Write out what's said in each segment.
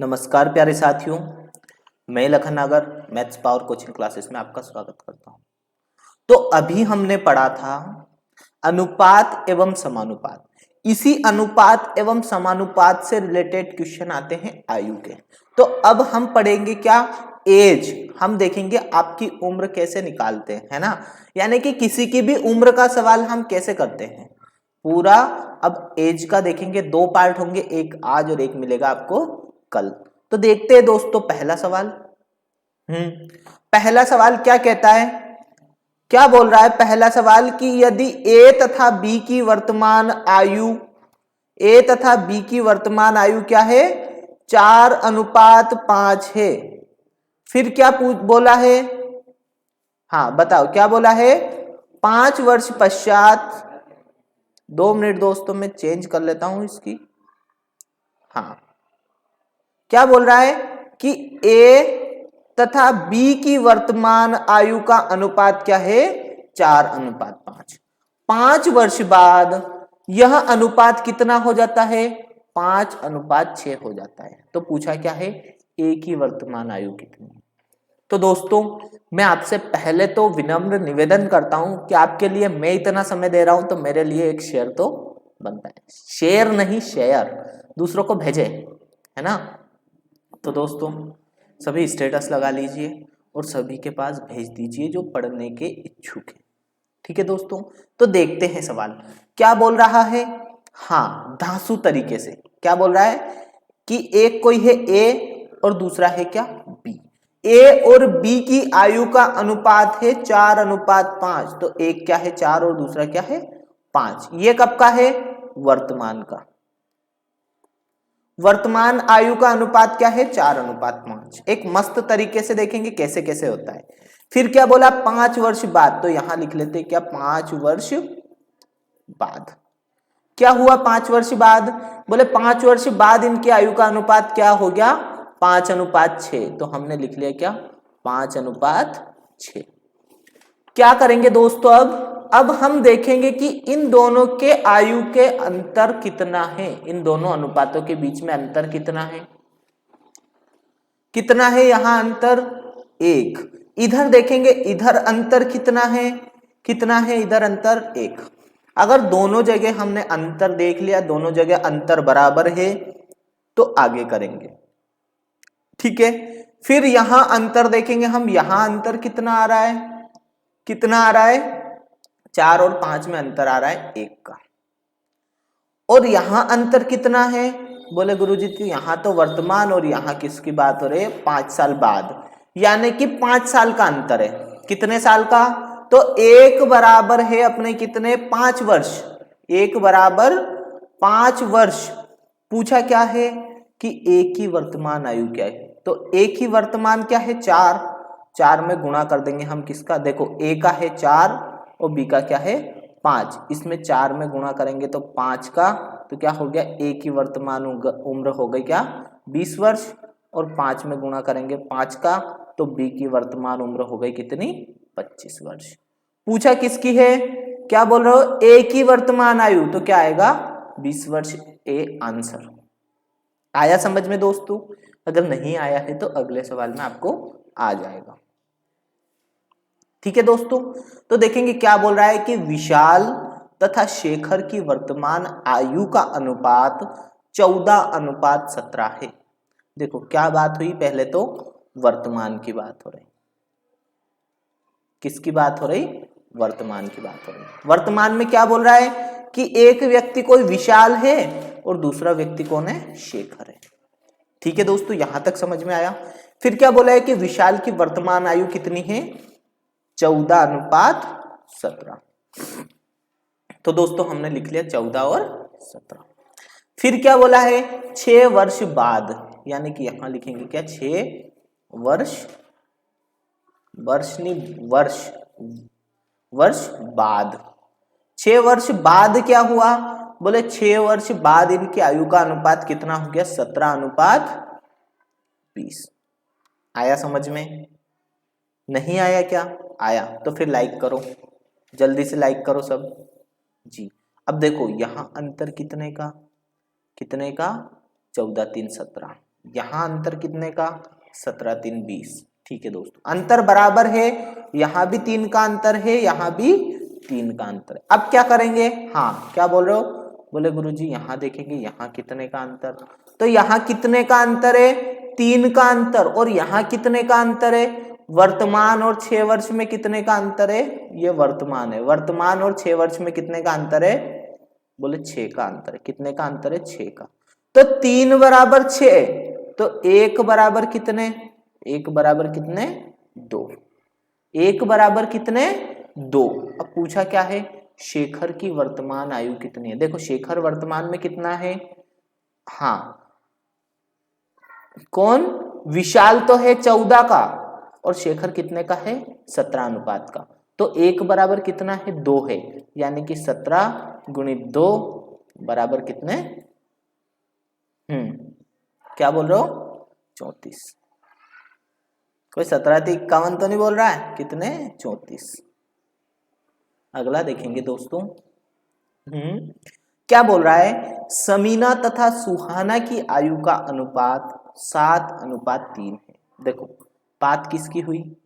नमस्कार प्यारे साथियों, मैं लखन नागर मैथ्स पावर कोचिंग क्लासेस में आपका स्वागत करता हूं। तो अभी हमने पढ़ा था अनुपात एवं समानुपात। इसी अनुपात एवं समानुपात से रिलेटेड क्वेश्चन आते हैं आयु के। तो अब हम पढ़ेंगे क्या, एज। हम देखेंगे आपकी उम्र कैसे निकालते हैं, है ना। यानी कि किसी की भी उम्र का सवाल हम कैसे करते हैं पूरा। अब एज का देखेंगे, दो पार्ट होंगे, एक आज और एक मिलेगा आपको कल। तो देखते हैं दोस्तों पहला सवाल। पहला सवाल क्या कहता है, क्या बोल रहा है पहला सवाल कि यदि ए तथा बी की वर्तमान आयु, ए तथा बी की वर्तमान आयु क्या है, 4:5 है। फिर क्या बोला है, हाँ बताओ क्या बोला है, 5 वर्ष पश्चात। 2 मिनट दोस्तों, मैं चेंज कर लेता हूं इसकी। हाँ, क्या बोल रहा है कि ए तथा बी की वर्तमान आयु का अनुपात क्या है, 4:5। 5 वर्ष बाद यह अनुपात कितना हो जाता है, 5:6 हो जाता है। तो पूछा क्या है, ए की वर्तमान आयु कितनी है। तो दोस्तों मैं आपसे पहले तो विनम्र निवेदन करता हूं कि आपके लिए मैं इतना समय दे रहा हूं तो मेरे लिए एक शेयर तो बनता है। शेयर नहीं शेयर, दूसरों को भेजे, है ना। तो दोस्तों सभी स्टेटस लगा लीजिए और सभी के पास भेज दीजिए जो पढ़ने के इच्छुक है। ठीक है दोस्तों, तो देखते हैं सवाल क्या बोल रहा है। हाँ, धांसू तरीके से क्या बोल रहा है कि एक कोई है ए और दूसरा है क्या बी। ए और बी की आयु का अनुपात है 4:5। तो एक क्या है 4 और दूसरा क्या है 5। ये कब का है, वर्तमान का। वर्तमान आयु का अनुपात क्या है, 4:5। एक मस्त तरीके से देखेंगे कैसे कैसे होता है। फिर क्या बोला, 5 वर्ष बाद। तो यहां लिख लेते क्या, 5 वर्ष बाद। क्या हुआ 5 वर्ष बाद, बोले 5 वर्ष बाद इनकी आयु का अनुपात क्या हो गया, 5:6। तो हमने लिख लिया क्या, 5:6। क्या करेंगे दोस्तों, अब हम देखेंगे कि इन दोनों के आयु के अंतर कितना है, इन दोनों अनुपातों के बीच में अंतर कितना है, कितना है यहां अंतर 1। इधर देखेंगे इधर अंतर कितना है, कितना है इधर अंतर 1। अगर दोनों जगह हमने अंतर देख लिया, दोनों जगह अंतर बराबर है तो आगे करेंगे। ठीक है, फिर यहां अंतर देखेंगे हम, यहां अंतर कितना आ रहा है, कितना आ रहा है, 4 और 5 में अंतर आ रहा है 1 का। और यहां अंतर कितना है, बोले गुरुजी तो यहां तो वर्तमान और यहां किसकी बात हो रही है, 5 साल बाद। यानी कि 5 साल का अंतर है। कितने साल का, तो 1 बराबर है अपने कितने, 5 वर्ष। 1 बराबर 5 वर्ष। पूछा क्या है कि ए की वर्तमान आयु क्या है। तो ए की वर्तमान क्या है 4। 4 में गुणा कर देंगे हम किसका, देखो ए का है 4 और बी का क्या है 5। इसमें 4 में गुणा करेंगे तो 5 का, तो क्या हो गया, ए की वर्तमान उम्र हो गई क्या 20 वर्ष। और 5 में गुणा करेंगे 5 का, तो बी की वर्तमान उम्र हो गई कितनी, 25 वर्ष। पूछा किसकी है, क्या बोल रहे हो, ए की वर्तमान आयु। तो क्या आएगा 20 वर्ष, ए आंसर। आया समझ में दोस्तों। अगर नहीं आया है तो अगले सवाल में आपको आ जाएगा। ठीक है दोस्तों, तो देखेंगे क्या बोल रहा है कि विशाल तथा शेखर की वर्तमान आयु का अनुपात 14:17 है। देखो क्या बात हुई, पहले तो वर्तमान की बात हो रही, किसकी बात हो रही, वर्तमान की बात हो रही। वर्तमान में क्या बोल रहा है कि एक व्यक्ति कोई विशाल है और दूसरा व्यक्ति कौन है, शेखर है। ठीक है दोस्तों, यहां तक समझ में आया। फिर क्या बोला है कि विशाल की वर्तमान आयु कितनी है, 14:17। तो दोस्तों हमने लिख लिया 14 और 17। फिर क्या बोला है, 6 वर्ष बाद। यानी कि यहां लिखेंगे क्या, 6 वर्ष, वर्ष नहीं वर्ष, वर्ष बाद। 6 वर्ष बाद क्या हुआ, बोले 6 वर्ष बाद इनकी आयु का अनुपात कितना हो गया, 17:20। आया समझ में, नहीं आया क्या, आया तो फिर लाइक करो, जल्दी से लाइक करो सब जी। अब देखो यहां अंतर कितने का, कितने का, 14 3 17। यहाँ अंतर कितने का, 17 3 20। ठीक है दोस्तों, अंतर बराबर है, यहाँ भी 3 का अंतर है, यहाँ भी 3 का अंतर है। अब क्या करेंगे, हाँ क्या बोल रहे हो, बोले गुरुजी यहाँ देखेंगे यहाँ कितने का अंतर, तो यहाँ कितने का अंतर है, 3 का अंतर, और यहाँ कितने का अंतर है, वर्तमान और 6 वर्ष में कितने का अंतर है, ये वर्तमान है, वर्तमान और 6 वर्ष में कितने का अंतर है, बोले 6 का अंतर है। कितने का अंतर है, 6 का। तो 3 बराबर 6, तो 1 बराबर कितने, 1 बराबर कितने, 2। 1 बराबर कितने, 2। अब पूछा क्या है, शेखर की वर्तमान आयु कितनी है। देखो शेखर वर्तमान में कितना है, हाँ कौन, विशाल तो है 14 का, और शेखर कितने का है, 17 अनुपात का। तो 1 बराबर कितना है, 2 है, यानी कि 17 गुणित 2 बराबर कितने, क्या बोल रहे हो, 34। कोई 17-51 तो नहीं बोल रहा है, कितने, 34। अगला देखेंगे दोस्तों, क्या बोल रहा है, समीना तथा सुहाना की आयु का अनुपात 7:3 है। देखो बात किसकी हुई,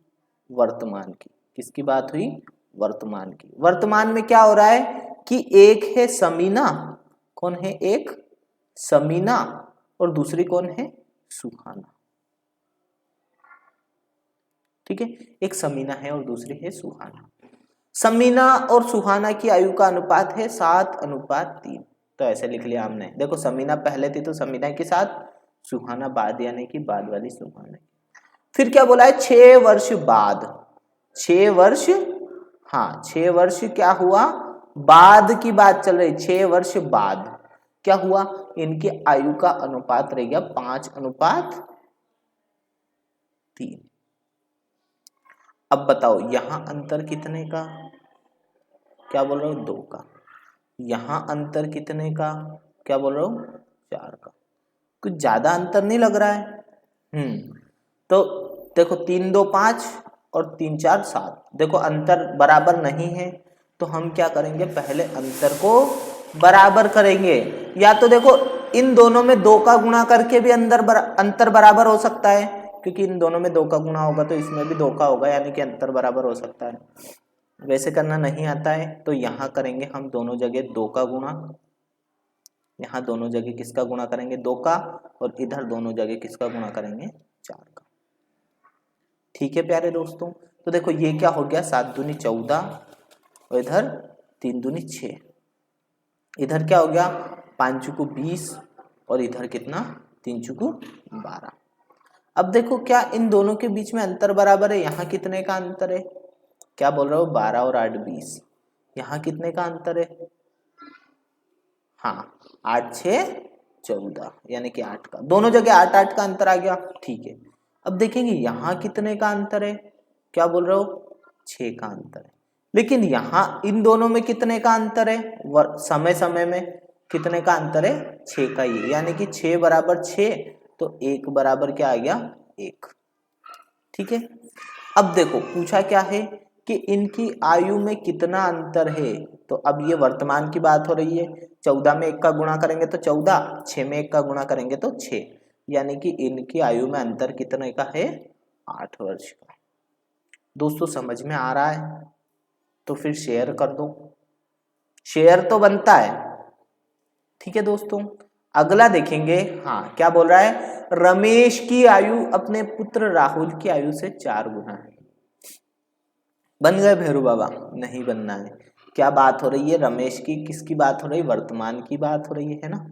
वर्तमान की, किसकी बात हुई, वर्तमान की। वर्तमान में क्या हो रहा है कि एक है समीना, कौन है, एक समीना, और दूसरी कौन है, सुहाना। ठीक है, एक समीना है और दूसरी है सुहाना। समीना और सुहाना की आयु का अनुपात है 7:3। तो ऐसे लिख लिया हमने। देखो समीना पहले थी तो समीना के साथ, सुहाना बाद, यानी कि बाद वाली सुहाना। फिर क्या बोला है, 6 वर्ष बाद, 6 वर्ष, हाँ 6 वर्ष क्या हुआ, बाद की बात चल रही, 6 वर्ष बाद क्या हुआ, इनकी आयु का अनुपात रह गया 5:3। अब बताओ यहां अंतर कितने का, क्या बोल रहे हो, 2 का। यहां अंतर कितने का, क्या बोल रहे हो, 4 का। कुछ ज्यादा अंतर नहीं लग रहा है। तो देखो 3 2 5 और 3 4 7, देखो अंतर बराबर नहीं है, तो हम क्या करेंगे, पहले अंतर को बराबर करेंगे। या तो देखो इन दोनों में 2 का गुणा करके भी अंतर बराबर हो सकता है, क्योंकि इन दोनों में 2 का गुणा होगा तो इसमें भी 2 का होगा, यानी कि अंतर बराबर हो सकता है। वैसे करना नहीं आता है तो यहाँ करेंगे हम दोनों जगह 2 का गुणा, यहाँ दोनों जगह किसका गुणा करेंगे, 2 का, और इधर दोनों जगह किसका गुणा करेंगे, 4 का। ठीक है प्यारे दोस्तों, तो देखो ये क्या हो गया, 7 दूनी 14, और इधर 3 दूनी 6, इधर क्या हो गया, 5 चुकू 20, और इधर कितना, 3 चुकू 12। अब देखो क्या इन दोनों के बीच में अंतर बराबर है, यहाँ कितने का अंतर है, क्या बोल रहे हो, 12 और 8 20। यहाँ कितने का अंतर है, हाँ 8 6 14, यानी कि 8 का, दोनों जगह 8 8 का अंतर आ गया। ठीक है, अब देखेंगे यहाँ कितने का अंतर है, क्या बोल रहे हो, 6 का अंतर है। लेकिन यहाँ इन दोनों में कितने का अंतर है, समय समय में कितने का अंतर है, 6 का ही, यानी कि 6 बराबर 6, तो 1 बराबर क्या आ गया, 1। ठीक है, अब देखो पूछा क्या है कि इनकी आयु में कितना अंतर है, तो अब ये वर्तमान की बात हो रही है। 14 में 1 का गुणा करेंगे तो 14, 6 में 1 का गुणा करेंगे तो 6, यानी कि इनकी आयु में अंतर कितने का है, 8 वर्ष का। दोस्तों समझ में आ रहा है, तो फिर शेयर कर दो, शेयर तो बनता है। ठीक है दोस्तों, अगला देखेंगे, हाँ क्या बोल रहा है, रमेश की आयु अपने पुत्र राहुल की आयु से 4 गुना है। बन गए भैरू बाबा, नहीं बनना है। क्या बात हो रही है, रमेश की, किसकी बात हो रही है, वर्तमान की बात हो रही है ना,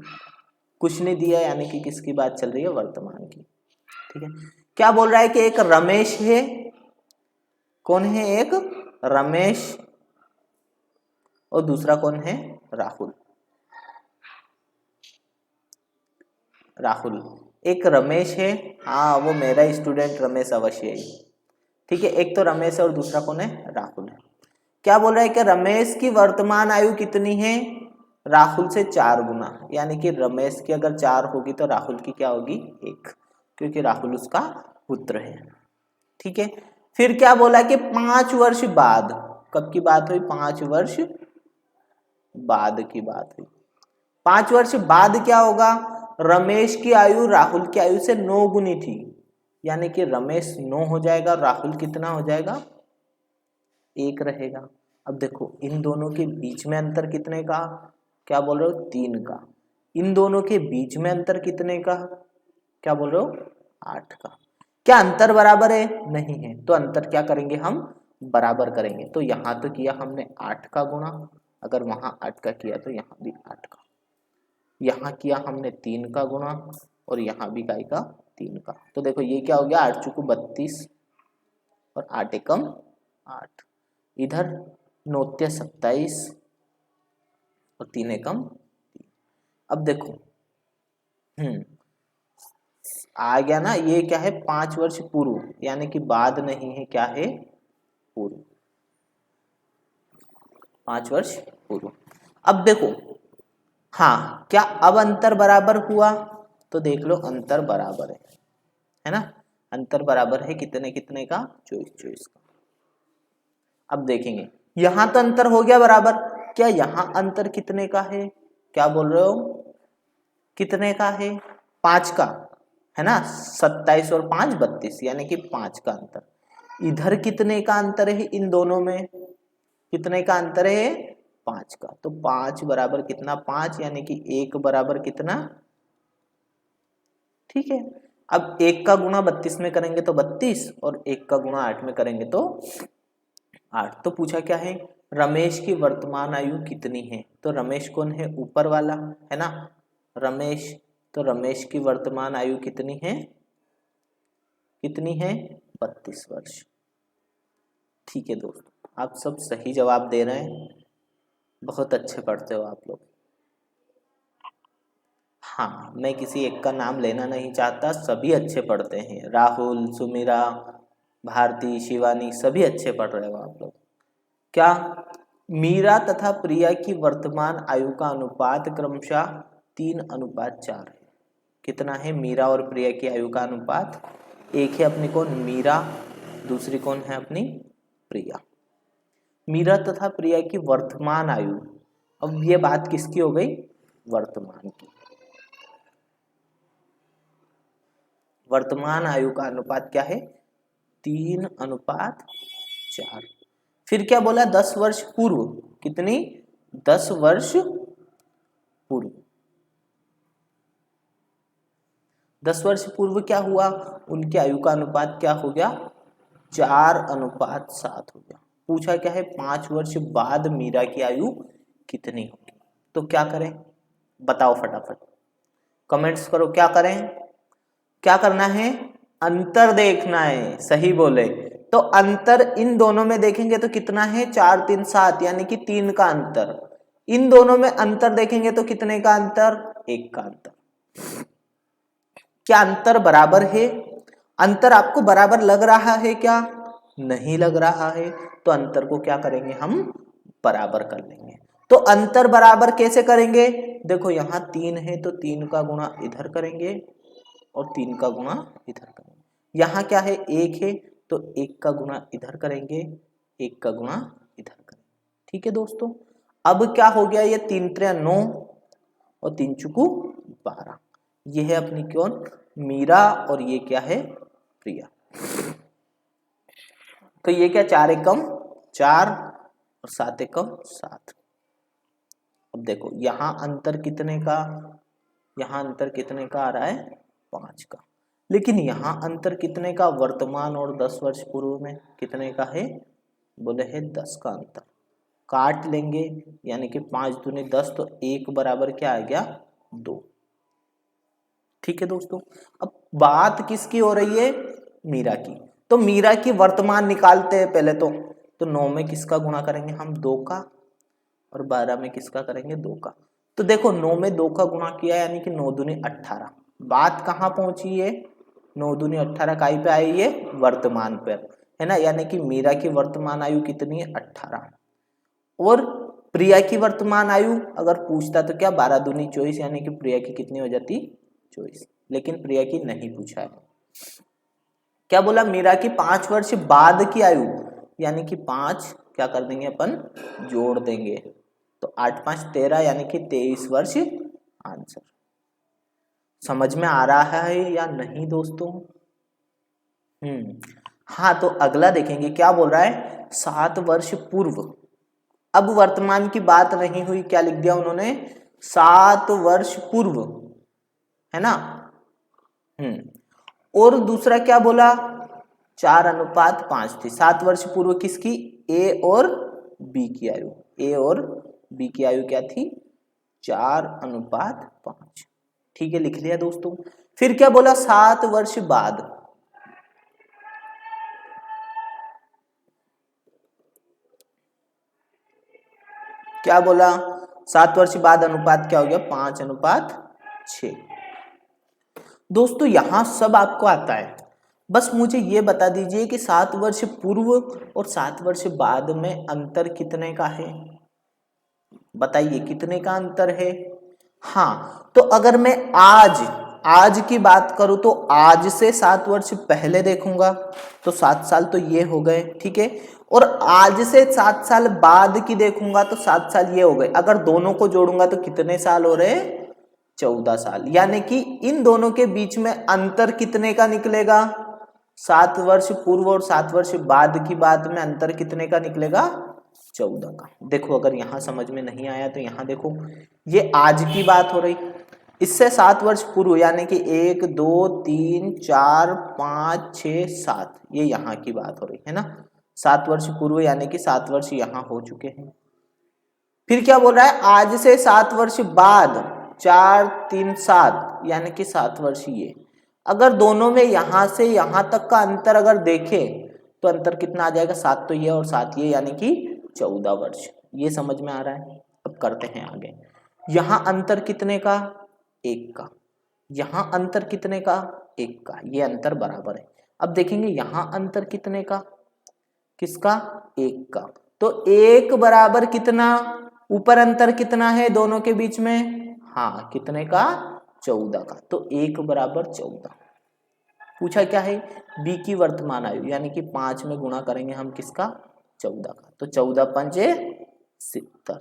कुछ नहीं दिया, यानी कि किसकी बात चल रही है, वर्तमान की। ठीक है, क्या बोल रहा है कि एक रमेश है, कौन है, एक रमेश, और दूसरा कौन है, राहुल। राहुल, एक रमेश है, हाँ वो मेरा स्टूडेंट रमेश अवश्य है। ठीक है, एक तो रमेश है और दूसरा कौन है, राहुल है। क्या बोल रहा है कि रमेश की वर्तमान आयु कितनी है, राहुल से 4 गुना, यानी कि रमेश की अगर 4 होगी तो राहुल की क्या होगी, 1, क्योंकि राहुल उसका पुत्र है। ठीक है, फिर क्या बोला कि 5 वर्ष बाद, कब की बात हुई, 5 वर्ष बाद की बात हुई। 5 वर्ष बाद क्या होगा, रमेश की आयु राहुल की आयु से 9 गुनी थी, यानी कि रमेश 9 हो जाएगा, राहुल कितना हो जाएगा 1 रहेगा। अब देखो इन दोनों के बीच में अंतर कितने का, क्या बोल रहे हो 3 का। इन दोनों के बीच में अंतर कितने का, क्या बोल रहे हो 8 का। क्या अंतर बराबर है, नहीं है, तो अंतर क्या करेंगे हम बराबर करेंगे। तो यहाँ तो किया हमने 8 का गुणा, अगर वहां 8 का किया तो यहाँ भी 8 का, यहाँ किया हमने 3 का गुणा और यहाँ भी काय का 3 का। तो देखो ये क्या हो गया 8 चुकू 32 और 8 एकम 8, इधर 9 27 और 3 एकम 3। अब देखो आ गया ना, ये क्या है 5 वर्ष पूर्व, यानी कि बाद नहीं है, क्या है पूर्व, 5 वर्ष पूर्व। अब देखो हाँ, क्या अब अंतर बराबर हुआ, तो देख लो अंतर बराबर है ना, अंतर बराबर है कितने कितने का 24 का। अब देखेंगे यहां तो अंतर हो गया बराबर, क्या यहाँ अंतर कितने का है, क्या बोल रहे हो कितने का है 5 का है ना, 27 और 5 32, यानी कि 5 का अंतर। इधर कितने का अंतर है, इन दोनों में कितने का अंतर है 5 का, तो 5 बराबर कितना 5, यानी कि 1 बराबर कितना, ठीक है। अब 1 का गुणा 32 में करेंगे तो 32 और 1 का गुणा 8 में करेंगे तो 8। तो पूछा क्या है रमेश की वर्तमान आयु कितनी है, तो रमेश कौन है ऊपर वाला है ना, रमेश, तो रमेश की वर्तमान आयु कितनी है 32 वर्ष। ठीक है दोस्तों, आप सब सही जवाब दे रहे हैं, बहुत अच्छे पढ़ते हो आप लोग। हाँ, मैं किसी एक का नाम लेना नहीं चाहता, सभी अच्छे पढ़ते हैं, राहुल, सुमीरा, भारती, शिवानी, सभी अच्छे पढ़ रहे हो आप लोग। क्या मीरा तथा प्रिया की वर्तमान आयु का अनुपात क्रमशः 3:4 है। कितना है मीरा और प्रिया की आयु का अनुपात, एक है अपनी कौन मीरा, दूसरी कौन है अपनी प्रिया। मीरा तथा प्रिया की वर्तमान आयु, अब ये बात किसकी हो गई वर्तमान की, वर्तमान आयु का अनुपात क्या है 3:4। फिर क्या बोला 10 वर्ष पूर्व, कितनी 10 वर्ष पूर्व, 10 वर्ष पूर्व क्या हुआ उनकी आयु का अनुपात क्या हो गया 4:7 हो गया। पूछा क्या है 5 वर्ष बाद मीरा की आयु कितनी होगी, तो क्या करें बताओ फटाफट कमेंट्स करो, क्या करें, क्या करना है अंतर देखना है, सही बोले। तो अंतर इन दोनों में देखेंगे तो कितना है 4 3 7, यानी कि 3 का अंतर। इन दोनों में अंतर देखेंगे तो कितने का अंतर 1 का अंतर। क्या अंतर बराबर है, अंतर आपको बराबर लग रहा है क्या, नहीं लग रहा है, तो अंतर को क्या करेंगे हम बराबर कर लेंगे। तो अंतर बराबर कैसे करेंगे, देखो यहाँ 3 है तो 3 का गुणा इधर करेंगे और 3 का गुणा इधर करेंगे। यहाँ क्या है 1 है तो 1 का गुणा इधर करेंगे, 1 का गुणा इधर करेंगे। ठीक है दोस्तों, अब क्या हो गया ये 3 3 9 और 3 चुकू 12, ये है अपनी कौन मीरा और ये क्या है प्रिया। तो ये क्या 4 एकम 4 और 7 एकम 7। अब देखो यहाँ अंतर कितने का, यहाँ अंतर कितने का आ रहा है 5 का, लेकिन यहाँ अंतर कितने का वर्तमान और 10 वर्ष पूर्व में कितने का है, बोले है 10 का अंतर। काट लेंगे यानी कि 5 दूनी 10, तो 1 बराबर क्या आ गया 2। ठीक है दोस्तों, अब बात किसकी हो रही है मीरा की, तो मीरा की वर्तमान निकालते हैं पहले तो 9 में किसका गुणा करेंगे हम 2 का और 12 में किसका करेंगे 2 का। तो देखो 9 में 2 का गुणा किया यानी कि 9 दूनी 18। बात कहाँ पहुंची है 9 दूनी 18 काई पे आई है वर्तमान पर, है ना, यानी कि मीरा की वर्तमान आयु कितनी है 18 और प्रिया की वर्तमान आयु अगर पूछता तो क्या 12 दूनी 24, यानी कि प्रिया की कितनी हो जाती 24, लेकिन प्रिया की नहीं पूछा है। क्या बोला मीरा की 5 वर्ष बाद की आयु, यानी कि 5 क्या कर देंगे अपन जोड़ देंगे, तो 8 5 13 यानी कि 23 वर्ष आंसर। समझ में आ रहा है या नहीं दोस्तों? हाँ, तो अगला देखेंगे क्या बोल रहा है, 7 वर्ष पूर्व। अब वर्तमान की बात नहीं हुई, क्या लिख दिया उन्होंने, 7 वर्ष पूर्व, है ना। और दूसरा क्या बोला, 4:5 थी। 7 वर्ष पूर्व किसकी, ए और बी की आयु। ए और बी की आयु क्या थी, 4:5। ठीक है, लिख लिया दोस्तों। फिर क्या बोला, 7 वर्ष बाद, क्या बोला, 7 वर्ष बाद अनुपात क्या हो गया, 5:6। दोस्तों यहां सब आपको आता है, बस मुझे ये बता दीजिए कि 7 वर्ष पूर्व और 7 वर्ष बाद में अंतर कितने का है, बताइए कितने का अंतर है। हाँ, तो अगर मैं आज की बात करूं तो आज से 7 वर्ष पहले देखूंगा तो 7 साल तो ये हो गए, ठीक है। और आज से 7 साल बाद की देखूंगा तो 7 साल ये हो गए। अगर दोनों को जोड़ूंगा तो कितने साल हो रहे, 14 साल। यानी कि इन दोनों के बीच में अंतर कितने का निकलेगा, 7 वर्ष पूर्व और 7 वर्ष बाद की बात में अंतर कितने का निकलेगा, 14 का। देखो अगर यहां समझ में नहीं आया तो यहां देखो, ये आज की बात हो रही, इससे 7 वर्ष पूर्व यानी कि 1 2 3 4 5 6 7, ये यहाँ की बात हो रही है ना। 7 वर्ष पूर्व यानी कि 7 वर्ष यहाँ हो चुके हैं। फिर क्या बोल रहा है, आज से 7 वर्ष बाद, 4 3 7 यानी कि 7 वर्ष ये। अगर दोनों में यहां से यहां तक का अंतर अगर देखें तो अंतर कितना आ जाएगा, 7 तो ये और 7 ये, यानी कि 14 वर्ष। ये समझ में आ रहा है। अब करते हैं आगे। यहां अंतर कितने का, 1 का। यहां अंतर कितने का, 1 का। ये अंतर बराबर है। अब देखेंगे यहां अंतर कितने का, किसका, 1 का। तो 1 बराबर कितना, ऊपर अंतर कितना है दोनों के बीच में, हाँ कितने का, 14 का। तो 1 बराबर 14। पूछा क्या है, बी की वर्तमान आयु, यानी कि 5 में गुणा करेंगे हम किसका, 14 का। तो 14 पंजे 70,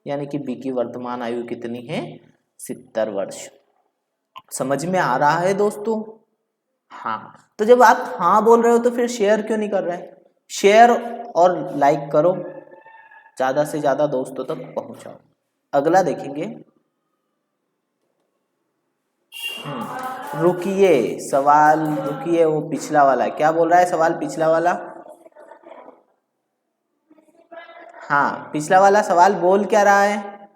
यानी कि बी की वर्तमान आयु कितनी है, 70 वर्ष। समझ में आ रहा है दोस्तों? हाँ, तो जब आप हाँ बोल रहे हो तो फिर शेयर क्यों नहीं कर रहे हैं, शेयर और लाइक करो, ज्यादा से ज्यादा दोस्तों तक पहुंचाओ। अगला देखेंगे। रुकिए, सवाल रुकिए, वो पिछला वाला क्या बोल रहा है, सवाल पिछला वाला। हाँ, पिछला वाला सवाल बोल क्या रहा है,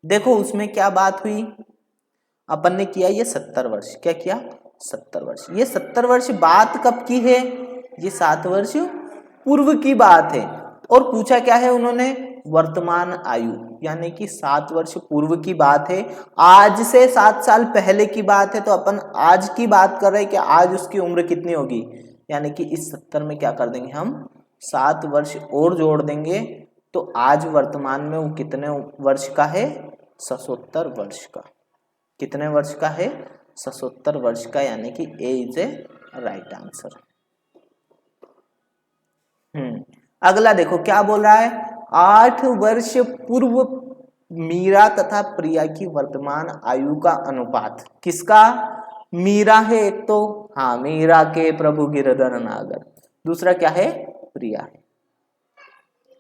देखो उसमें क्या बात हुई, अपन ने किया ये 70 वर्ष, क्या किया, 70 वर्ष। ये 70 वर्ष बात कब की है, ये 7 वर्ष पूर्व की बात है। और पूछा क्या है उन्होंने, वर्तमान आयु, यानी कि 7 वर्ष पूर्व की बात है। आज से 7 साल पहले की बात है, तो अपन आज की बात कर रहे हैं कि आज उसकी उम्र कितनी होगी, यानी कि इस 70 में क्या कर देंगे हम, 7 वर्ष और जोड़ देंगे। तो आज वर्तमान में वो कितने वर्ष का है, 77 वर्ष का। कितने वर्ष का है, 77 वर्ष का, यानी कि ए इज ए राइट आंसर। अगला देखो क्या बोल रहा है, 8 वर्ष पूर्व मीरा तथा प्रिया की वर्तमान आयु का अनुपात, किसका, मीरा है एक तो, हाँ मीरा के प्रभु गिरधर नागर, दूसरा क्या है, प्रिया है।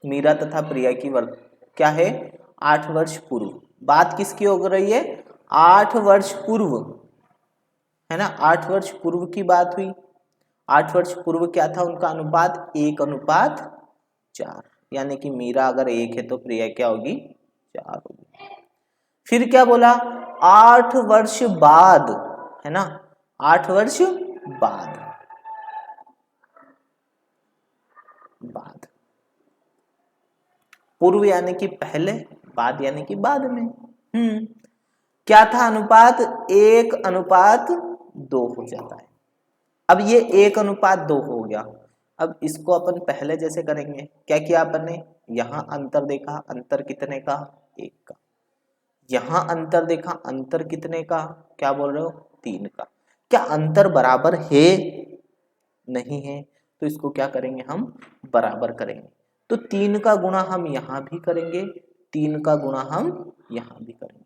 मीरा तथा प्रिया की क्या है, 8 वर्ष पूर्व। बात किसकी हो रही है, 8 वर्ष पूर्व, है ना, 8 वर्ष पूर्व की बात हुई। 8 वर्ष पूर्व क्या था उनका अनुपात, 1:4, यानी कि मीरा अगर 1 है तो प्रिया क्या होगी, 4 होगी। फिर क्या बोला, 8 वर्ष बाद, है ना, 8 वर्ष बाद, पूर्व यानी कि पहले, बाद यानी कि बाद में। क्या था अनुपात, 1:2 हो जाता है। अब ये 1:2 हो गया। अब इसको अपन पहले जैसे करेंगे, क्या किया अपन ने, यहां अंतर देखा, अंतर कितने का, 1 का। यहां अंतर देखा, अंतर कितने का, क्या बोल रहे हो, 3 का। क्या अंतर बराबर है, नहीं है, तो इसको क्या करेंगे हम, बराबर करेंगे। तो 3 का गुणा हम यहां भी करेंगे, 3 का गुणा हम यहां भी करेंगे।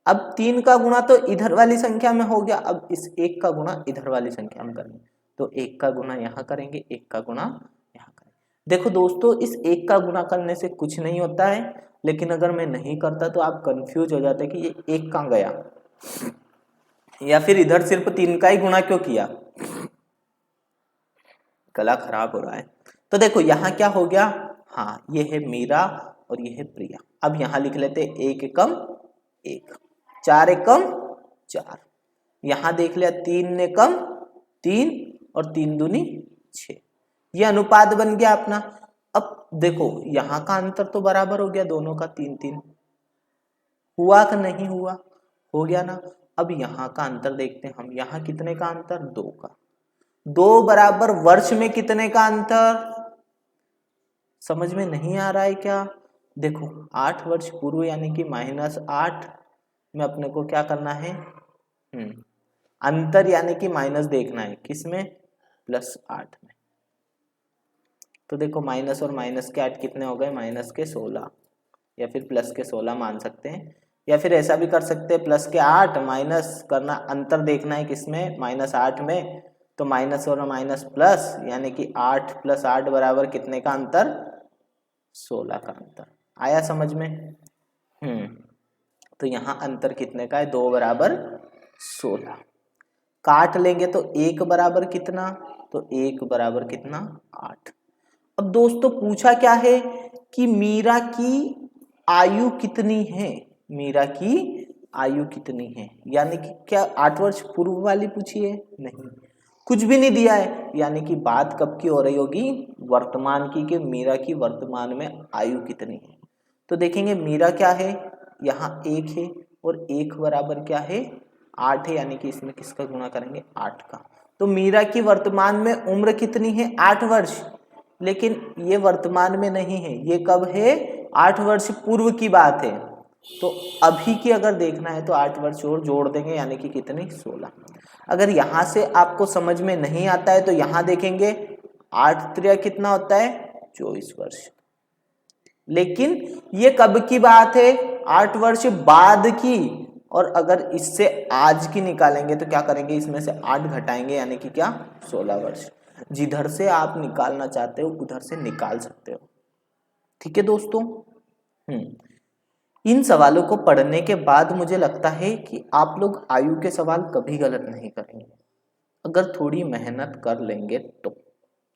अब 3 का गुणा तो इधर वाली संख्या में हो गया, अब इस 1 का गुणा इधर वाली संख्या में करेंगे, तो 1 का गुणा यहाँ करेंगे, 1 का गुणा यहाँ करेंगे। देखो दोस्तों, इस 1 का गुणा करने से कुछ नहीं होता है, लेकिन अगर मैं नहीं करता तो आप कंफ्यूज हो जाते कि ये 1 कहाँ गया, या फिर इधर सिर्फ 3 का ही गुणा क्यों किया, गला खराब हो रहा है। तो देखो यहाँ क्या हो गया, हाँ ये है मीरा और ये है प्रिया। अब यहाँ लिख लेते 1 एकम 1, 4 एकम 4, यहाँ देख लिया 3 एकम 3 और 3 दूनी 6, ये अनुपात बन गया अपना। अब देखो यहाँ का अंतर तो बराबर हो गया दोनों का, 3 3 हुआ कि नहीं हुआ, हो गया ना। अब यहाँ का अंतर देखते हैं हम, यहाँ कितने का अंतर, 2 का, 2 बराबर वर्ष में कितने का अंतर, समझ में नहीं आ रहा है क्या। देखो 8 वर्ष पूर्व यानी कि -8 में अपने को क्या करना है, अंतर यानी कि माइनस देखना है, किसमें, +8 में। तो देखो माइनस और माइनस के 8 कितने हो गए, माइनस के 16, या फिर प्लस के 16 मान सकते हैं, या फिर ऐसा भी कर सकते हैं प्लस के 8 माइनस करना, अंतर देखना है किसमें, -8 में, तो माइनस और माइनस प्लस यानी कि 8 + 8 बराबर कितने का अंतर, 16 का अंतर। आया समझ में। तो यहाँ अंतर कितने का है, 2 बराबर 16। काट लेंगे तो 1 बराबर कितना, तो 1 बराबर कितना, 8। अब दोस्तों पूछा क्या है कि मीरा की आयु कितनी है, मीरा की आयु कितनी है, यानी कि क्या 8 वर्ष पूर्व वाली पूछी है, नहीं, कुछ भी नहीं दिया है, यानी कि बात कब की हो रही होगी, वर्तमान की, कि मीरा की वर्तमान में आयु कितनी है। तो देखेंगे मीरा क्या है, यहाँ 1 है और 1 बराबर क्या है, 8 है, यानी कि इसमें किसका गुणा करेंगे, 8 का। तो मीरा की वर्तमान में उम्र कितनी है, 8 वर्ष, लेकिन ये वर्तमान में नहीं है, ये कब है, 8 वर्ष पूर्व की बात है। तो अभी की अगर देखना है तो 8 वर्ष और जोड़ देंगे, यानी कि कितनी, 16। अगर यहां से आपको समझ में नहीं आता है तो यहां देखेंगे 8 त्रिया कितना होता है, 24 वर्ष, लेकिन ये कब की बात है, 8 वर्ष बाद की। और अगर इससे आज की निकालेंगे तो क्या करेंगे, इसमें से 8 घटाएंगे, यानी कि क्या, 16 वर्ष। जिधर से आप निकालना चाहते हो उधर से निकाल सकते हो, ठीक है दोस्तों। इन सवालों को पढ़ने के बाद मुझे लगता है कि आप लोग आयु के सवाल कभी गलत नहीं करेंगे, अगर थोड़ी मेहनत कर लेंगे तो,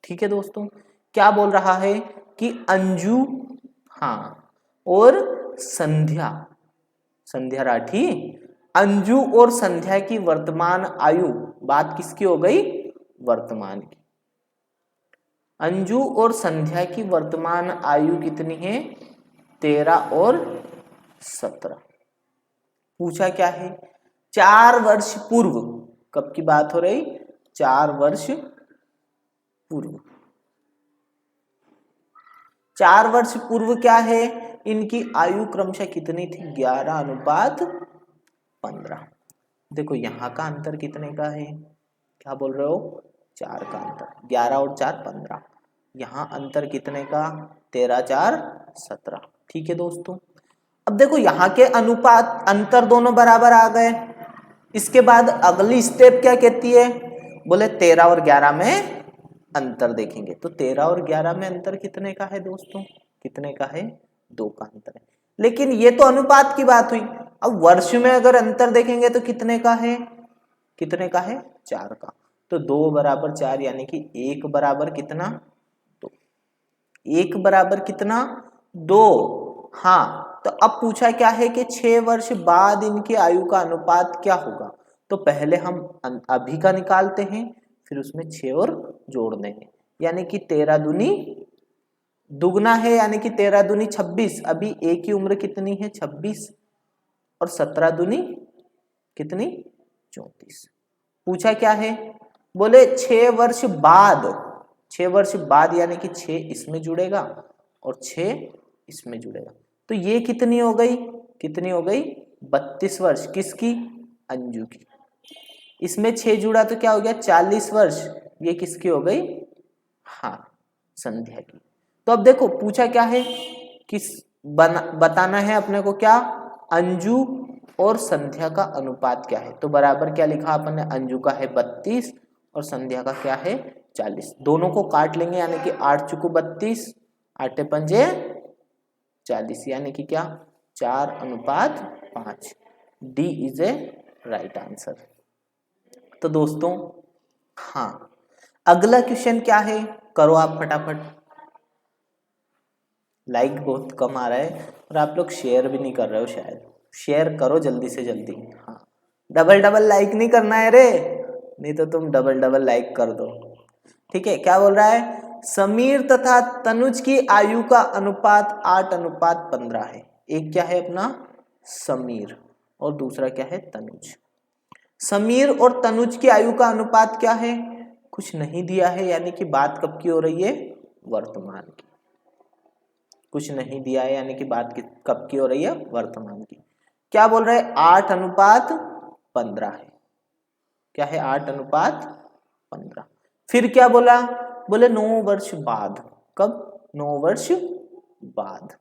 ठीक है दोस्तों। क्या बोल रहा है कि अंजू, हाँ, और संध्या, संध्या राठी, अंजू और संध्या की वर्तमान आयु, बात किसकी हो गई, वर्तमान की। अंजू और संध्या की वर्तमान आयु कितनी है, 13 और 17। पूछा क्या है, 4 वर्ष पूर्व, कब की बात हो रही, 4 वर्ष पूर्व। 4 वर्ष पूर्व क्या है, इनकी आयु क्रमशः कितनी थी, 11:15। देखो यहाँ का अंतर कितने का है, क्या बोल रहे हो, 4 का अंतर, 11 और 4 15, यहाँ अंतर कितने का, 13 4 17, ठीक है दोस्तों। अब देखो यहाँ के अनुपात अंतर दोनों बराबर आ गए, इसके बाद अगली स्टेप क्या कहती है, बोले 13 और 11 में अंतर देखेंगे। तो 13 और 11 में अंतर कितने का है दोस्तों, कितने का है, 2 का अंतर है, लेकिन ये तो अनुपात की बात हुई। अब वर्ष में अगर अंतर देखेंगे तो कितने का है, कितने का है, 4 का। तो 2 बराबर 4, यानी कि 1 बराबर कितना, 2, 1 बराबर कितना, 2। हाँ, तो अब पूछा क्या है कि 6 वर्ष बाद इनकी आयु का अनुपात क्या होगा। तो पहले हम अभी का निकालते हैं, फिर उसमें 6 और जोड़ देंगे, यानी कि 13 दूनी दुगना है, यानी कि 13 दूनी 26, अभी एक की उम्र कितनी है, 26, और 17 दूनी कितनी, 34। पूछा क्या है, बोले 6 वर्ष बाद, 6 वर्ष बाद यानी कि 6 इसमें जुड़ेगा और 6 इसमें जुड़ेगा, तो ये कितनी हो गई, कितनी हो गई, 32 वर्ष, किसकी, अंजू की। इसमें 6 जुड़ा तो क्या हो गया, 40 वर्ष, ये किसकी हो गई, हाँ, संध्या की। तो अब देखो पूछा क्या है, किस बताना है अपने को, क्या, अंजू और संध्या का अनुपात क्या है। तो बराबर क्या लिखा अपन ने, अंजू का है 32 और संध्या का क्या है 40। दोनों को काट लेंगे यानी कि 8 चुको 32, 8 पंजे 40, यानी कि क्या 4:5। D is a right answer. तो दोस्तों हाँ, अगला क्वेश्चन क्या है, करो आप फटाफट। लाइक बहुत कम आ रहा है और आप लोग शेयर भी नहीं कर रहे हो, शायद शेयर करो जल्दी से जल्दी। हाँ, डबल डबल लाइक नहीं करना है रे, नहीं तो तुम डबल डबल लाइक कर दो। ठीक है, क्या बोल रहा है, समीर तथा तनुज की आयु का अनुपात 8:15 है। एक क्या है अपना समीर और दूसरा क्या है तनुज। समीर और तनुज की आयु का अनुपात क्या है, कुछ नहीं दिया है, यानी कि बात कब की हो रही है, वर्तमान की। कुछ नहीं दिया है यानी कि बात कब की हो रही है, वर्तमान की। क्या बोल रहे हैं, 8:15 है। क्या है 8:15। फिर क्या बोला, बोले 9 वर्ष बाद। कब, 9 वर्ष बाद।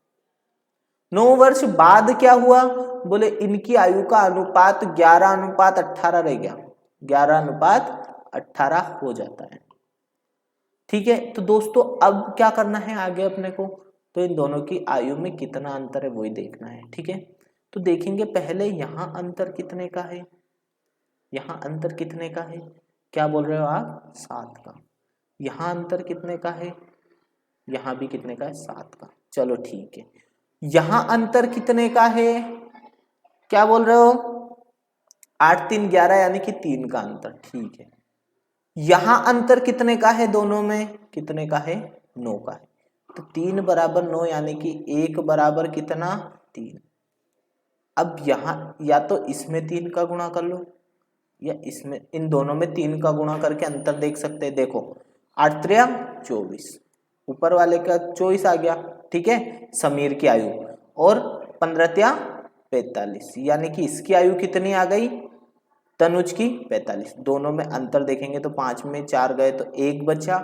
9 वर्ष बाद क्या हुआ, बोले इनकी आयु का अनुपात 11:18 रह गया, 11:18 हो जाता है। ठीक है, तो दोस्तों अब क्या करना है आगे अपने को, तो इन दोनों की आयु में कितना अंतर है वही देखना है। ठीक है, तो देखेंगे पहले यहाँ अंतर कितने का है, यहाँ अंतर कितने का है, क्या बोल रहे हो आप, 7 का। यहाँ अंतर कितने का है, यहाँ भी कितने का है, 7 का। चलो ठीक है, यहाँ अंतर कितने का है, क्या बोल रहे हो, 8 3 11 यानी कि 3 का अंतर। ठीक है, यहाँ अंतर कितने का है, दोनों में कितने का है, 9 का है। तो 3 बराबर 9 यानी कि 1 बराबर कितना, 3। अब यहाँ या तो इसमें 3 का गुणा कर लो या इसमें, इन दोनों में 3 का गुणा करके अंतर देख सकते हैं। देखो 8 3 24, ऊपर वाले का 24 आ गया। ठीक है, समीर की आयु, और 15 3 45, यानी कि इसकी आयु कितनी आ गई, तनुज की 45। दोनों में अंतर देखेंगे तो 5 में 4 गए तो 1 बचा,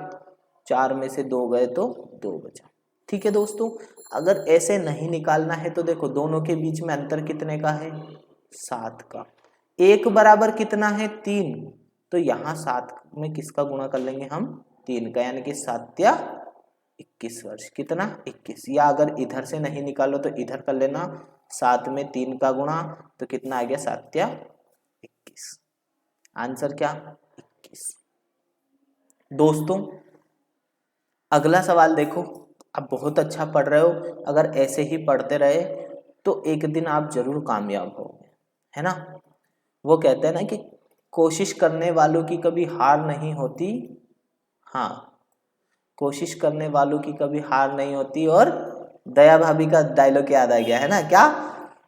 4 में से 2 गए तो 2 बचा। ठीक है दोस्तों, अगर ऐसे नहीं निकालना है तो देखो दोनों के बीच में अंतर कितने का है, 7 का। 1 बराबर कितना है, 3। तो यहाँ 7 में किसका गुणा कर लेंगे हम, 3 का, यानी कि 7 या 21 वर्ष। कितना, 21। या अगर इधर से नहीं निकालो तो इधर कर लेना, 7 में 3 का गुणा तो कितना आ गया, 7 या 21। आंसर क्या, 21। दोस्तों अगला सवाल देखो, आप बहुत अच्छा पढ़ रहे हो, अगर ऐसे ही पढ़ते रहे तो एक दिन आप जरूर कामयाब होगे, है ना। वो कहते हैं ना कि कोशिश करने वालों की कभी हार नहीं होती। हाँ, कोशिश करने वालों की कभी हार नहीं होती। और दया भाभी का डायलॉग याद आ गया, है ना, क्या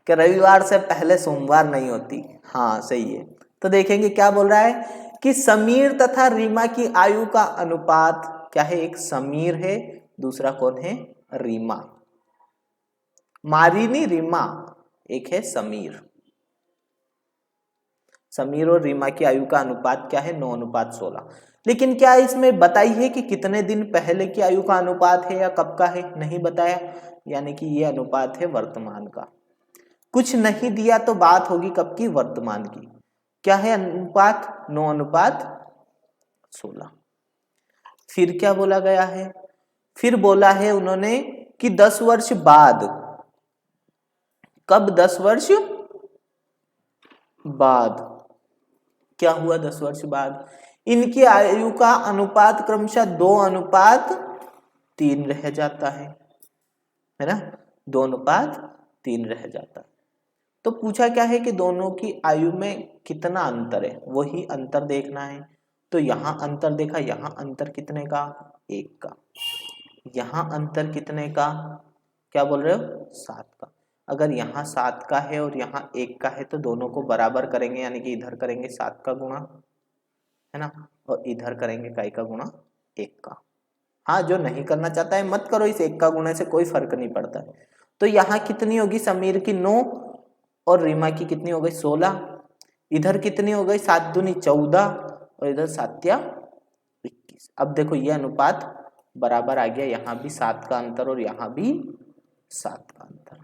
कि रविवार से पहले सोमवार नहीं होती। हाँ सही है। तो देखेंगे क्या बोल रहा है कि समीर तथा रीमा की आयु का अनुपात क्या है, एक समीर है, दूसरा कौन है, रीमा। मारिनी रीमा, एक है समीर। समीर और रीमा की आयु का अनुपात क्या है, 9:16। लेकिन क्या इसमें बताई है कि कितने दिन पहले की आयु का अनुपात है या कब का है, नहीं बताया, यानी कि ये अनुपात है वर्तमान का। कुछ नहीं दिया तो बात होगी कब की, वर्तमान की। क्या है अनुपात, 9:16। फिर क्या बोला गया है, फिर बोला है उन्होंने कि 10 वर्ष बाद। कब, 10 वर्ष बाद। क्या हुआ 10 वर्ष बाद, इनकी आयु का अनुपात क्रमशः 2:3 रह जाता है ना, 2:3 रह जाता है। तो पूछा क्या है कि दोनों की आयु में कितना अंतर है, वही अंतर देखना है। तो यहां अंतर देखा, यहां अंतर कितने का, 1 का। यहां अंतर कितने का, क्या बोल रहे हो, 7 का। अगर यहाँ 7 का है और यहाँ 1 का है तो दोनों को बराबर करेंगे, यानी कि इधर करेंगे 7 का गुणा, है ना, और इधर करेंगे काय का गुणा, 1 का। हाँ, जो नहीं करना चाहता है मत करो, इस 1 का गुणे से कोई फर्क नहीं पड़ता है। तो यहाँ कितनी होगी, समीर की 9 और रीमा की कितनी हो गई, 16। इधर कितनी हो गई, 7 दूनी 14 और इधर 7 या 21। अब देखो ये अनुपात बराबर आ गया, यहाँ भी 7 का अंतर और यहाँ भी 7 का अंतर।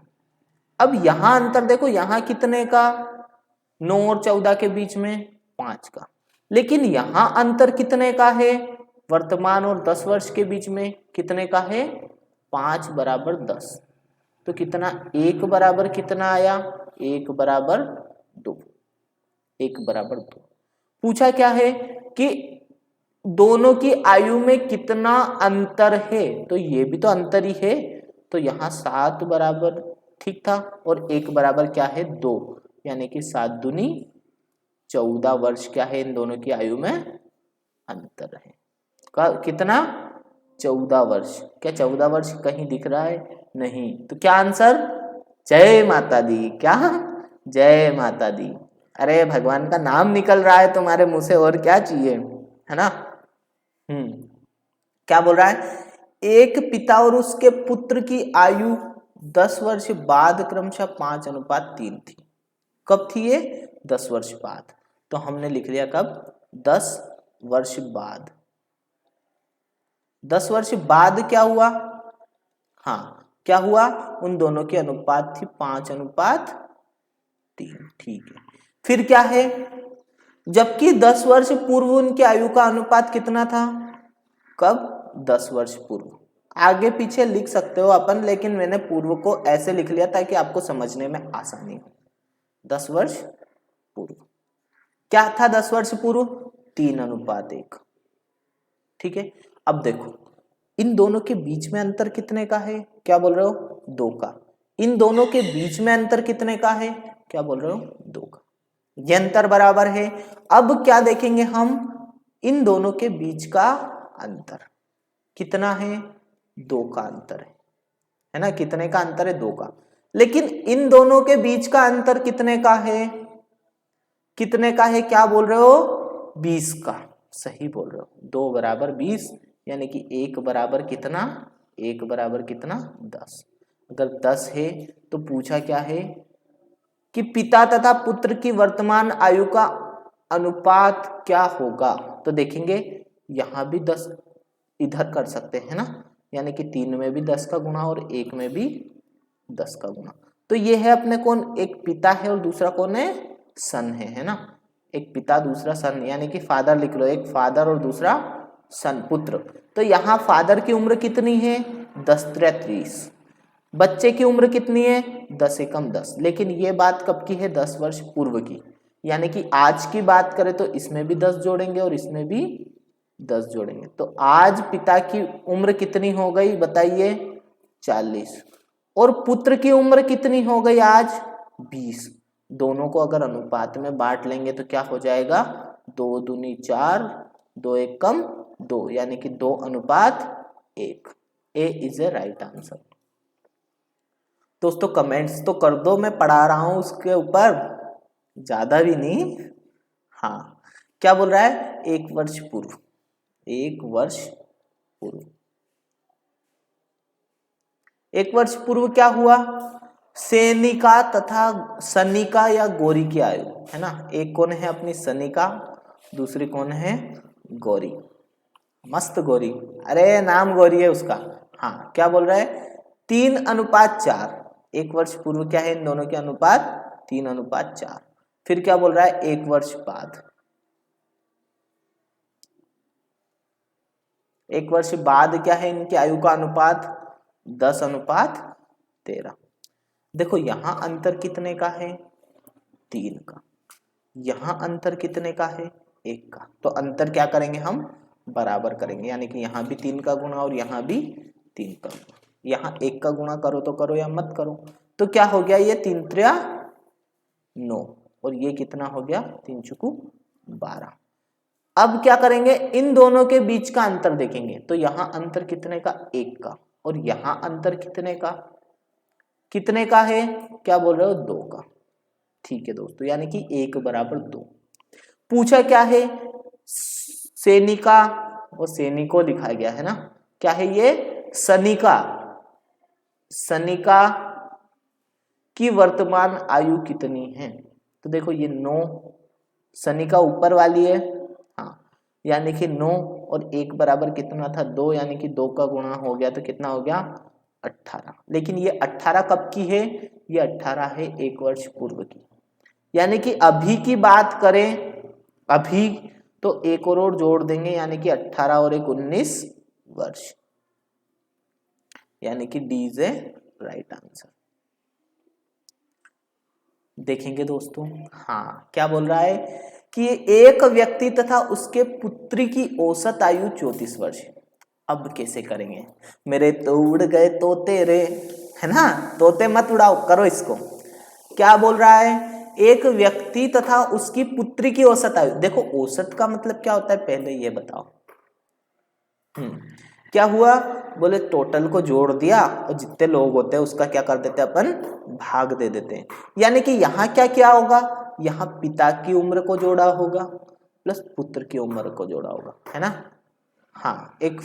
अब यहाँ अंतर देखो, यहाँ कितने का, 9 और 14 के बीच में 5 का। लेकिन यहां अंतर कितने का है? वर्तमान और 10 वर्ष के बीच में कितने का है? 5 बराबर 10। तो कितना? 1 बराबर कितना आया? 1 बराबर 2। 1 बराबर 2। पूछा क्या है कि दोनों की आयु में कितना अंतर है, तो ये भी तो अंतर ही है। तो यहाँ 7 बराबर ठीक था और 1 बराबर क्या है? 2, यानी कि 7 दूनी 14 वर्ष क्या है इन दोनों की आयु में अंतर है। कितना? 14 वर्ष। क्या 14 वर्ष कहीं दिख रहा है? नहीं। तो क्या आंसर? जय माता दी। क्या? जय माता दी। अरे भगवान का नाम निकल रहा है तुम्हारे मुंह से, और क्या चाहिए, है ना। क्या बोल रहा है? एक पिता और उसके पुत्र की आयु 10 वर्ष बाद क्रमशः 5:3 थी। कब थी ये? 10 वर्ष बाद। तो हमने लिख लिया कब? 10 वर्ष बाद। 10 वर्ष बाद क्या हुआ? हाँ, क्या हुआ? उन दोनों की अनुपात थी 5:3। ठीक है। फिर क्या है? जबकि 10 वर्ष पूर्व उनकी आयु का अनुपात कितना था? कब? 10 वर्ष पूर्व। आगे पीछे लिख सकते हो अपन, लेकिन मैंने पूर्व को ऐसे लिख लिया ताकि आपको समझने में आसानी हो। 10 वर्ष पूर्व क्या था? 10 वर्ष पूर्व 3:1। ठीक है। अब देखो इन दोनों के बीच में अंतर कितने का है? क्या बोल रहे हो? 2 का। इन दोनों के बीच में अंतर कितने का है? क्या बोल रहे हो? 2 का। ये अंतर बराबर है। अब क्या देखेंगे हम? इन दोनों के बीच का अंतर कितना है? 2 का अंतर है ना। कितने का अंतर है? 2 का। लेकिन इन दोनों के बीच का अंतर कितने का है? कितने का है? क्या बोल रहे हो? 20 का। सही बोल रहे हो। 2 बराबर 20, यानी कि 1 बराबर कितना? 1 बराबर कितना? 10। अगर 10 है तो पूछा क्या है कि पिता तथा पुत्र की वर्तमान आयु का अनुपात क्या होगा। तो देखेंगे यहां भी 10 इधर कर सकते हैं ना, यानी कि 3 में भी 10 का गुणा और 1 में भी 10 का गुणा। तो ये है अपने कौन? एक पिता है और दूसरा कौन है? सन है ना। एक पिता दूसरा सन, यानी कि फादर लिख लो। एक फादर और दूसरा सन, पुत्र। तो यहाँ फादर की उम्र कितनी है? 10-30। बच्चे की उम्र कितनी है? 10-10। लेकिन ये बात कब की है? 10 वर्ष पूर्व की। यानी कि आज की बात करें तो इसमें भी 10 जोड़ेंगे और इसमें भी 10 जोड़ेंगे। तो आज पिता की उम्र कितनी हो गई बताइए? 40। और पुत्र की उम्र कितनी हो गई आज? 20। दोनों को अगर अनुपात में बांट लेंगे तो क्या हो जाएगा? 2 दूनी 4, 2 1 कम 2, यानी कि 2:1। ए इज ए राइट आंसर। दोस्तों कमेंट्स तो कर दो, मैं पढ़ा रहा हूं उसके ऊपर, ज्यादा भी नहीं। हाँ, क्या बोल रहा है? 1 वर्ष पूर्व। 1 वर्ष पूर्व। 1 वर्ष पूर्व क्या हुआ? सैनिका तथा सनिका या गौरी की आयु, है ना। एक कौन है अपनी? सनिका। दूसरी कौन है? गौरी। मस्त गौरी। अरे नाम गौरी है उसका। हाँ, क्या बोल रहा है? 3:4। 1 वर्ष पूर्व क्या है इन दोनों के अनुपात? 3:4। फिर क्या बोल रहा है? 1 वर्ष बाद। 1 वर्ष बाद क्या है इनकी आयु का अनुपात? 10:13। देखो यहां अंतर कितने का है? 3 का। यहां अंतर कितने का है? 1 का। तो अंतर क्या करेंगे हम? बराबर करेंगे, यानी कि यहां भी 3 का गुणा और यहां भी 3 का गुणा। यहां 1 का गुणा करो तो करो या मत करो। तो क्या हो गया? ये 3×3 9 और ये कितना हो गया? 3×4 12। अब क्या करेंगे? इन दोनों के बीच का अंतर देखेंगे। तो यहां अंतर कितने का? 1 का। और यहां अंतर कितने का? कितने का है? क्या बोल रहे हो? 2 का। ठीक है दोस्तों, यानी कि 1 बराबर 2। पूछा क्या है? सैनिका और सैनिको लिखा गया है ना। क्या है ये? सनिका। सनिका की वर्तमान आयु कितनी है? तो देखो ये 9, सनिका ऊपर वाली है। हाँ, यानी कि 9 और 1 बराबर कितना था? 2, यानी कि 2 का गुणा हो गया तो कितना हो गया? 18। लेकिन ये 18 कब की है? ये 18 है 1 वर्ष पूर्व की। यानी कि अभी की बात करें अभी तो एक और जोड़ देंगे, यानी कि 18 और 1 19 वर्ष, यानी कि D is a right answer. देखेंगे दोस्तों, हाँ क्या बोल रहा है कि एक व्यक्ति तथा उसके पुत्री की औसत आयु 34 वर्ष। अब कैसे करेंगे, मेरे तो उड़ गए तोते रे, है ना, तोते मत उड़ाओ, करो इसको। क्या बोल रहा है, एक व्यक्ति तथा उसकी पुत्री की औसत आयु। देखो औसत का मतलब क्या होता है पहले ये बताओ। क्या हुआ, बोले टोटल को जोड़ दिया और जितने लोग होते हैं उसका क्या कर देते हैं अपन, भाग दे देते हैं। यानी कि यहाँ क्या क्या होगा, यहाँ पिता की उम्र को जोड़ा होगा प्लस पुत्र की उम्र को जोड़ा होगा, है ना। हाँ, एक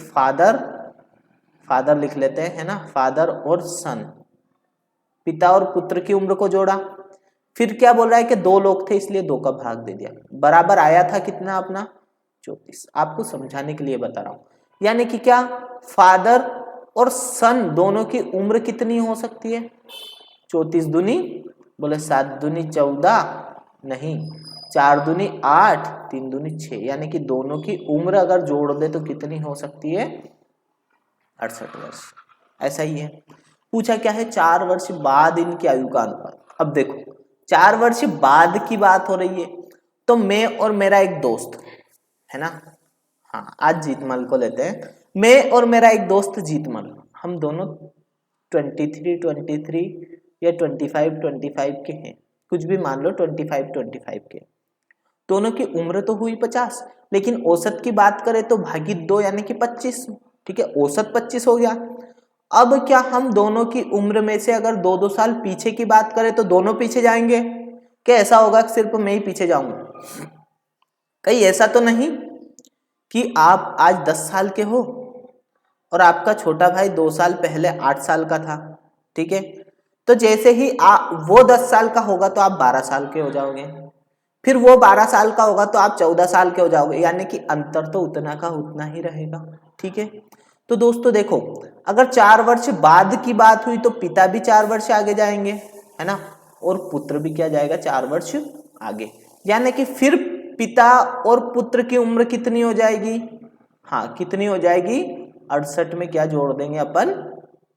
फादर लिख लेते हैं, है ना, फादर और सन, पिता और पुत्र की उम्र को जोड़ा। फिर क्या बोल रहा है कि 2 लोग थे इसलिए 2 का भाग दे दिया, बराबर आया था कितना अपना 34। आपको समझाने के लिए बता रहा हूं, यानी कि क्या, फादर और सन दोनों की उम्र कितनी हो सकती है, 34 दूनी, बोले 7 दूनी 14, नहीं 4 दूनी 8, 3 दूनी 6, यानी कि दोनों की उम्र अगर जोड़ दे तो कितनी हो सकती है, 68 वर्ष। ऐसा ही है, पूछा क्या है, 4 वर्ष बाद इनकी आयु का अनुपात। अब देखो 4 वर्ष बाद की बात हो रही है, तो मैं और मेरा एक दोस्त, है ना, हाँ आज जीतमल को लेते हैं, मैं और मेरा एक दोस्त जीतमल, हम दोनों 23 या 25 के हैं, कुछ भी मान लो 25 के। दोनों की उम्र तो हुई 50, लेकिन औसत की बात करें तो भागित 2 यानी कि 25, ठीक है, औसत 25 हो गया। अब क्या हम दोनों की उम्र में से अगर 2-2 साल पीछे की बात करें तो दोनों पीछे जाएंगे, क्या ऐसा होगा कि सिर्फ मैं ही पीछे जाऊंगा, कहीं ऐसा तो नहीं कि आप आज 10 साल के हो और आपका छोटा भाई 2 साल पहले 8 साल का था, ठीक है, तो जैसे ही वो 10 साल का होगा तो आप 12 साल के हो जाओगे, फिर वो 12 साल का होगा तो आप 14 साल के हो जाओगे, यानी कि अंतर तो उतना का उतना ही रहेगा, ठीक है। तो दोस्तों देखो, अगर 4 वर्ष बाद की बात हुई तो पिता भी 4 वर्ष आगे जाएंगे, है ना, और पुत्र भी क्या जाएगा 4 वर्ष आगे, यानी कि फिर पिता और पुत्र की उम्र कितनी हो जाएगी, हाँ कितनी हो जाएगी, 68 में क्या जोड़ देंगे अपन,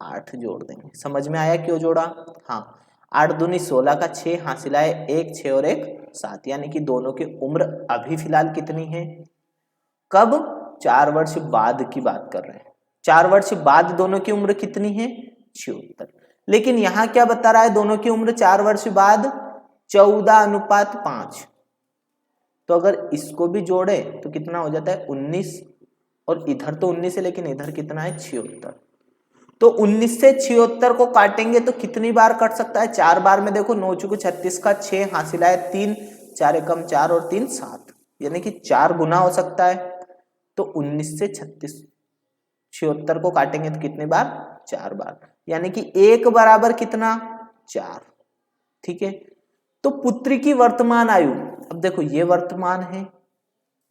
8 जोड़ देंगे। समझ में आया क्यों जोड़ा, हाँ 8 दूनी 16 का 6 हासिल आए 1, 6 और 1 7, यानी कि दोनों की उम्र अभी फिलहाल कितनी है, कब, 4 वर्ष बाद की बात कर रहे हैं, 4 वर्ष बाद दोनों की उम्र कितनी है, 76। लेकिन यहां क्या बता रहा है, दोनों की उम्र 4 वर्ष बाद 14:5, तो अगर इसको भी जोड़े तो कितना हो जाता है 19, और इधर तो 19 है लेकिन इधर कितना है 76, तो 19 से 76 को काटेंगे तो कितनी बार कट सकता है, 4 बार में। देखो 9 चुके 36 का 6 हासिल आए 3, 4 एकम 4 और 3 7, यानी कि 4 गुना हो सकता है। तो 19 से 76 को काटेंगे तो कितने बार, 4 बार, यानी कि 1 बराबर कितना 4, ठीक है। तो पुत्री की वर्तमान आयु, अब देखो ये वर्तमान है,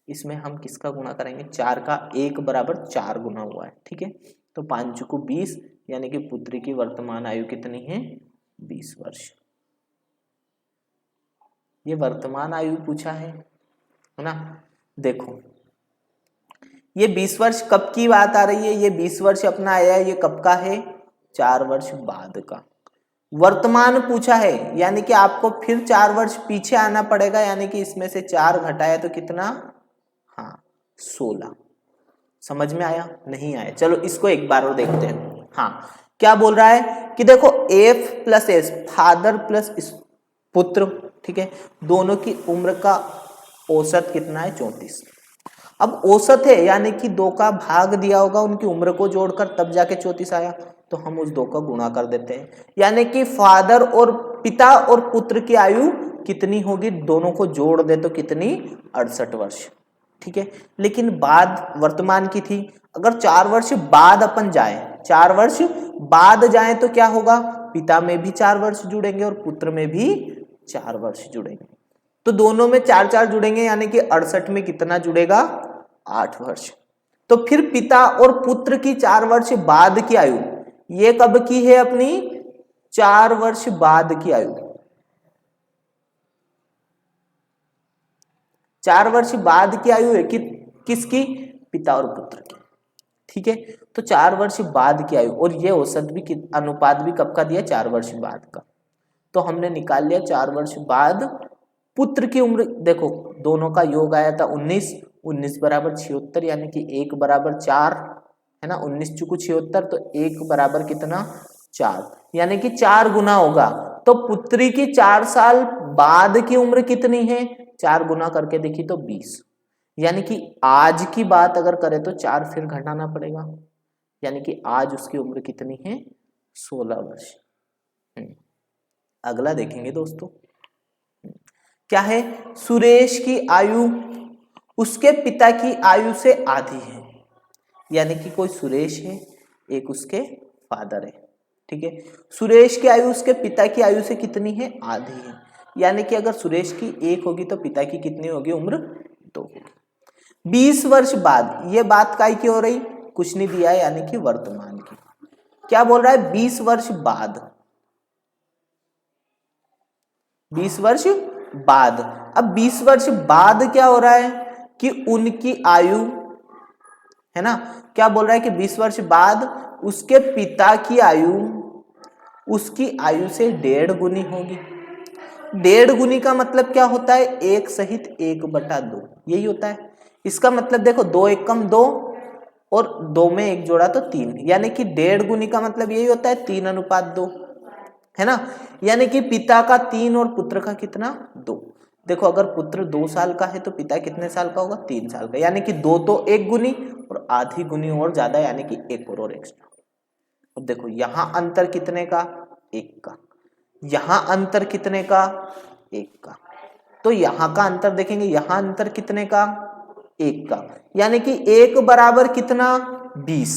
इसमें हम किसका गुणा करेंगे, 4 का 1 बराबर 4 गुना हुआ है, ठीक है, तो 5 चुकू 20, यानी कि पुत्री की वर्तमान आयु कितनी है 20 वर्ष। ये वर्तमान आयु पूछा है ना। देखो ये 20 वर्ष कब की बात आ रही है, ये 20 वर्ष अपना आया है, ये कब का है, 4 वर्ष बाद का। वर्तमान पूछा है, यानी कि आपको फिर 4 वर्ष पीछे आना पड़ेगा, यानी कि इसमें से 4 घटाया तो कितना, हाँ 16। समझ में आया, नहीं आया, चलो इसको एक बार और देखते हैं। हाँ क्या बोल रहा है कि देखो F plus S, father plus पुत्र, ठीक है, दोनों की उम्र का औसत कितना है 34। अब औसत है यानी कि 2 का भाग दिया होगा उनकी उम्र को जोड़कर, तब जाके 34 आया, तो हम उस 2 का गुणा कर देते हैं, यानी कि फादर और पिता और पुत्र की आयु कितनी होगी, दोनों को जोड़ दे तो कितनी 68 वर्ष, ठीक है। लेकिन बाद वर्तमान की थी, अगर 4 वर्ष बाद अपन जाए, 4 वर्ष बाद जाए तो क्या होगा, पिता में भी 4 वर्ष जुड़ेंगे और पुत्र में भी 4 वर्ष जुड़ेंगे, तो दोनों में 4-4 जुड़ेंगे, यानी कि 68 में कितना जुड़ेगा 8 वर्ष। तो फिर पिता और पुत्र की 4 वर्ष बाद की आयु, ये कब की है अपनी 4 वर्ष बाद की आयु, 4 वर्ष बाद की आयु है किसकी, पिता और पुत्र की। ठीक है, तो 4 वर्ष बाद की आयु, और ये औसत भी अनुपात भी कब का दिया, 4 वर्ष बाद का। तो हमने निकाल लिया 4 वर्ष बाद पुत्र की उम्र। देखो दोनों का योग आया था 19, 19 बराबर 76, यानी कि 1 बराबर 4 है ना, 19 चुकू 76, तो 1 बराबर कितना, 4, यानी कि 4 गुना होगा। तो पुत्री की 4 साल बाद की उम्र कितनी है, 4 गुना करके देखी तो 20, यानी कि आज की बात अगर करें तो 4 फिर घटाना पड़ेगा, यानी कि आज उसकी उम्र कितनी है, 16 वर्ष। अगला देखेंगे दोस्तों, क्या है, सुरेश की आयु उसके पिता की आयु से आधी है, यानी कि कोई सुरेश है, एक उसके फादर है। ठीक है, सुरेश की आयु उसके पिता की आयु से कितनी है, आधी है, यानी कि अगर सुरेश की 1 होगी तो पिता की कितनी होगी, उम्र 2 होगी। 20 वर्ष बाद, ये बात काय की हो रही, कुछ नहीं दिया है, यानी कि वर्तमान की। क्या बोल रहा है, 20 वर्ष बाद, 20 वर्ष बाद। अब 20 वर्ष बाद क्या हो रहा है कि उनकी आयु है ना, क्या बोल रहा है कि 20 वर्ष बाद उसके पिता की आयु उसकी आयु से 1.5 गुनी होगी। 1.5 गुनी का मतलब क्या होता है, 1 सहित 1/2, यही होता है। इसका मतलब देखो 2 एकम 2 और 2 में 1 जोड़ा तो 3, यानी कि 1.5 गुनी का मतलब यही होता है 3:2 है ना, यानी कि पिता का 3 और पुत्र का कितना, 2। देखो अगर पुत्र 2 साल का है तो पिता कितने साल का होगा, 3 साल का, यानी कि 2 तो 1 गुनी और आधी गुनी और ज्यादा, यानी कि 1 और एक्स्ट्रा। अब देखो यहां अंतर कितने का, 1 का, यहां अंतर कितने का, 1 का, तो यहां का अंतर देखेंगे, यहां अंतर कितने का, 1 का, यानी कि 1 बराबर कितना, 20,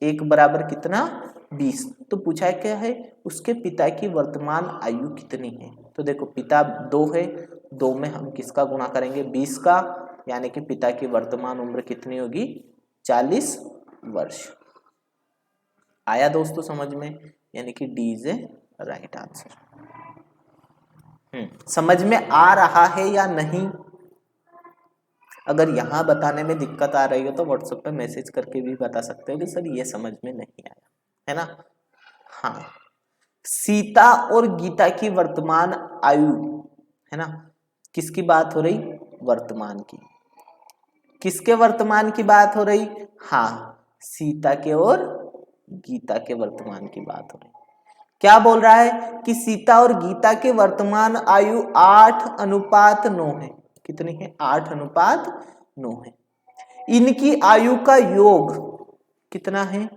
1 बराबर कितना, 20। तो पूछा है क्या है, उसके पिता की वर्तमान आयु कितनी है। तो देखो पिता 2 है, 2 में हम किसका गुणा करेंगे, 20 का, यानी कि पिता की वर्तमान उम्र कितनी होगी, 40 वर्ष। आया दोस्तों समझ में, यानी कि D is a right answer. समझ में आ रहा है या नहीं। अगर यहाँ बताने में दिक्कत आ रही हो तो व्हाट्सएप पे मैसेज करके भी बता सकते हो कि सर ये समझ में नहीं आया, है ना। हाँ, सीता और गीता की वर्तमान आयु है ना, किसकी बात हो रही, वर्तमान की, किसके वर्तमान की बात हो रही, हाँ सीता के और गीता के वर्तमान की बात हो रही। क्या बोल रहा है कि सीता और गीता के वर्तमान आयु 8:9 है, कितनी है, 8:9 है। इनकी आयु का योग कितना है,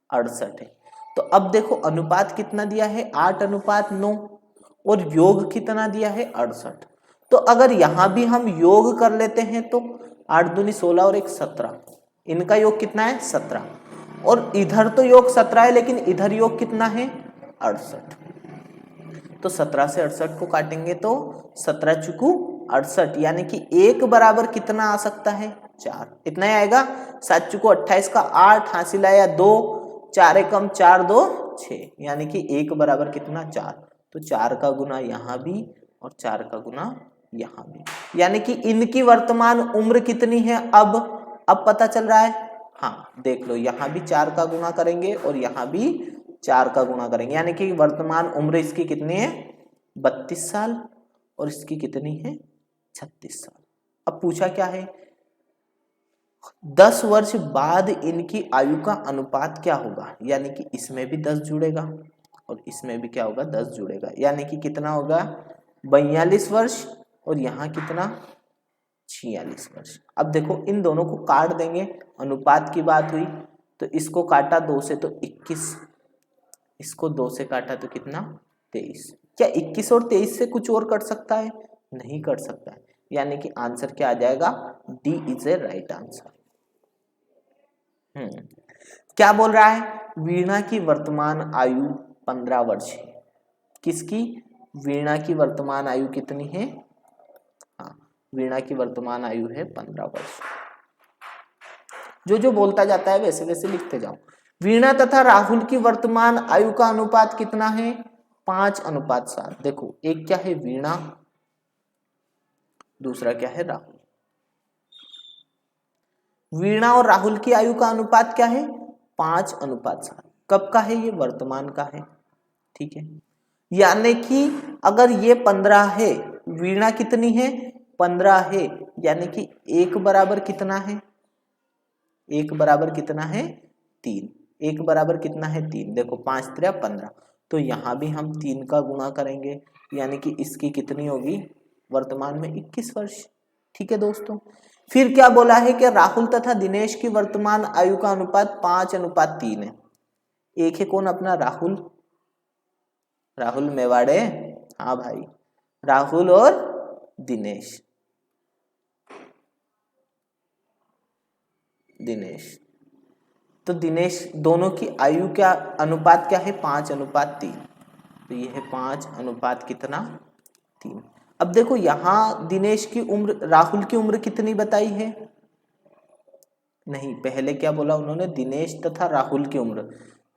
68 है। तो अब देखो अनुपात कितना दिया है, 8:9 और योग कितना दिया है, 68। तो अगर यहां भी हम योग कर लेते हैं तो 8 दूनी 16 और 1 17, इनका योग कितना है, 17, और इधर तो योग 17 है लेकिन इधर योग कितना है, 68। तो 17 से 68 को काटेंगे तो 17 चुकू 68, यानी कि 1 बराबर कितना आ सकता है, 4, इतना ही आएगा। 7 चुकू 28 का 8 हासिल आया 2, 4 एकम 4 2 6, यानी कि 1 बराबर कितना, 4। तो 4 का गुना यहाँ भी और 4 का गुना यहाँ भी, यानी कि इनकी वर्तमान उम्र कितनी है, अब पता चल रहा है। हाँ देख लो, यहाँ भी 4 का गुना करेंगे और यहाँ भी 4 का गुना करेंगे, यानी कि वर्तमान उम्र इसकी कितनी है, 32 साल और इसकी कितनी है, 36 साल। अब पूछा क्या है, 10 वर्ष बाद इनकी आयु का अनुपात क्या होगा, यानी कि इसमें भी 10 जुड़ेगा और इसमें भी क्या होगा, 10 जुड़ेगा, यानी कि कितना होगा, 42 वर्ष और यहाँ कितना, 46 वर्ष। अब देखो इन दोनों को काट देंगे, अनुपात की बात हुई तो इसको काटा 2 से तो 21, इसको 2 से काटा तो कितना, 23। क्या 21 और 23 से कुछ और कट सकता है, नहीं कट सकता है, यानी कि आंसर क्या आ जाएगा, D is a right answer. क्या बोल रहा है, वीणा की वर्तमान आयु 15 वर्ष है, किसकी, वीणा की वर्तमान आयु कितनी है, हाँ वीणा की वर्तमान आयु है 15 वर्ष। जो जो बोलता जाता है वैसे वैसे लिखते जाओ। वीणा तथा राहुल की वर्तमान आयु का अनुपात कितना है, 5:7। देखो एक क्या है वीणा दूसरा क्या है राहुल। वीणा और राहुल की आयु का अनुपात क्या है 5:7। कब का है ये वर्तमान का है, ठीक है। यानी कि अगर ये 15 है, वीणा कितनी है 15 है, यानी कि 1 बराबर कितना है 1 बराबर कितना है 3। 1 बराबर कितना है 3। देखो 5 3 15, तो यहां भी हम 3 का गुणा करेंगे, यानी कि इसकी कितनी होगी वर्तमान में 21 वर्ष, ठीक है दोस्तों। फिर क्या बोला है कि राहुल तथा दिनेश की वर्तमान आयु का अनुपात 5:3 है। एक है कौन अपना राहुल, राहुल मेवाड़े, हाँ भाई, राहुल और दिनेश, दिनेश। तो दिनेश दोनों की आयु क्या अनुपात क्या है 5:3। तो ये है 5 कितना 3। अब देखो यहां दिनेश की उम्र, राहुल की उम्र कितनी बताई है, नहीं पहले क्या बोला उन्होंने दिनेश तथा राहुल की उम्र।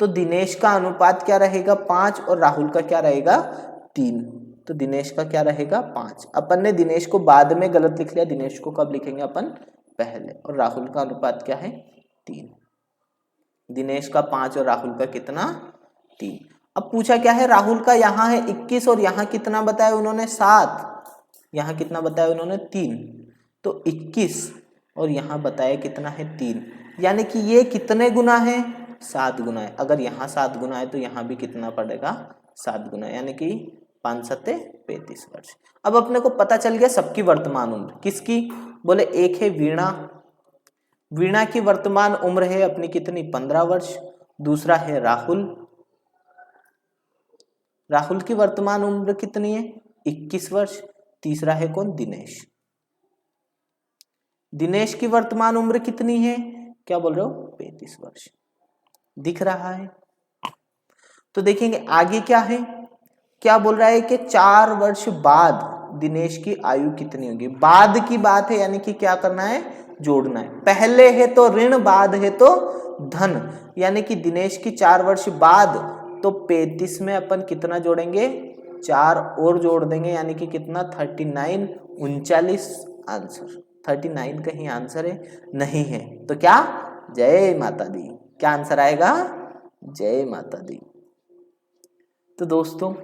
तो दिनेश का अनुपात क्या रहेगा 5 और राहुल का क्या रहेगा 3। तो दिनेश का क्या रहेगा 5। अपन ने दिनेश को बाद में गलत लिख लिया, दिनेश को कब लिखेंगे अपन पहले। और राहुल का अनुपात क्या है 3। दिनेश का 5 और राहुल का कितना 3। अब पूछा क्या है राहुल का यहाँ है 21 और यहाँ कितना बताया उन्होंने 7, यहाँ कितना बताया उन्होंने 3। तो 21 और यहाँ बताया कितना है 3, यानी कि ये कितने गुना है 7 गुना है। अगर यहाँ 7 गुना है तो यहाँ भी कितना पड़ेगा 7 गुना, यानी कि 5 7 35 वर्ष। अब अपने को पता चल गया सबकी वर्तमान उम्र। किसकी, बोले एक है वीणा, वीणा की वर्तमान उम्र है अपनी कितनी 15 वर्ष। दूसरा है राहुल, राहुल की वर्तमान उम्र कितनी है 21 वर्ष। तीसरा है कौन दिनेश, दिनेश की वर्तमान उम्र कितनी है, क्या बोल रहे हो 35 वर्ष। दिख रहा है। तो देखेंगे आगे क्या है, क्या बोल रहा है कि 4 वर्ष बाद दिनेश की आयु कितनी होगी। बाद की बात है, यानी कि क्या करना है जोड़ना है। पहले है तो ऋण, बाद है तो धन, यानी कि दिनेश की 4 वर्ष बाद, तो 35 में अपन कितना जोड़ेंगे 4 और जोड़ देंगे, यानी कि कितना 39 39 आंसर। 39 कहीं आंसर है नहीं है, तो क्या जय माता दी, क्या आंसर आएगा जय माता दी। तो दोस्तों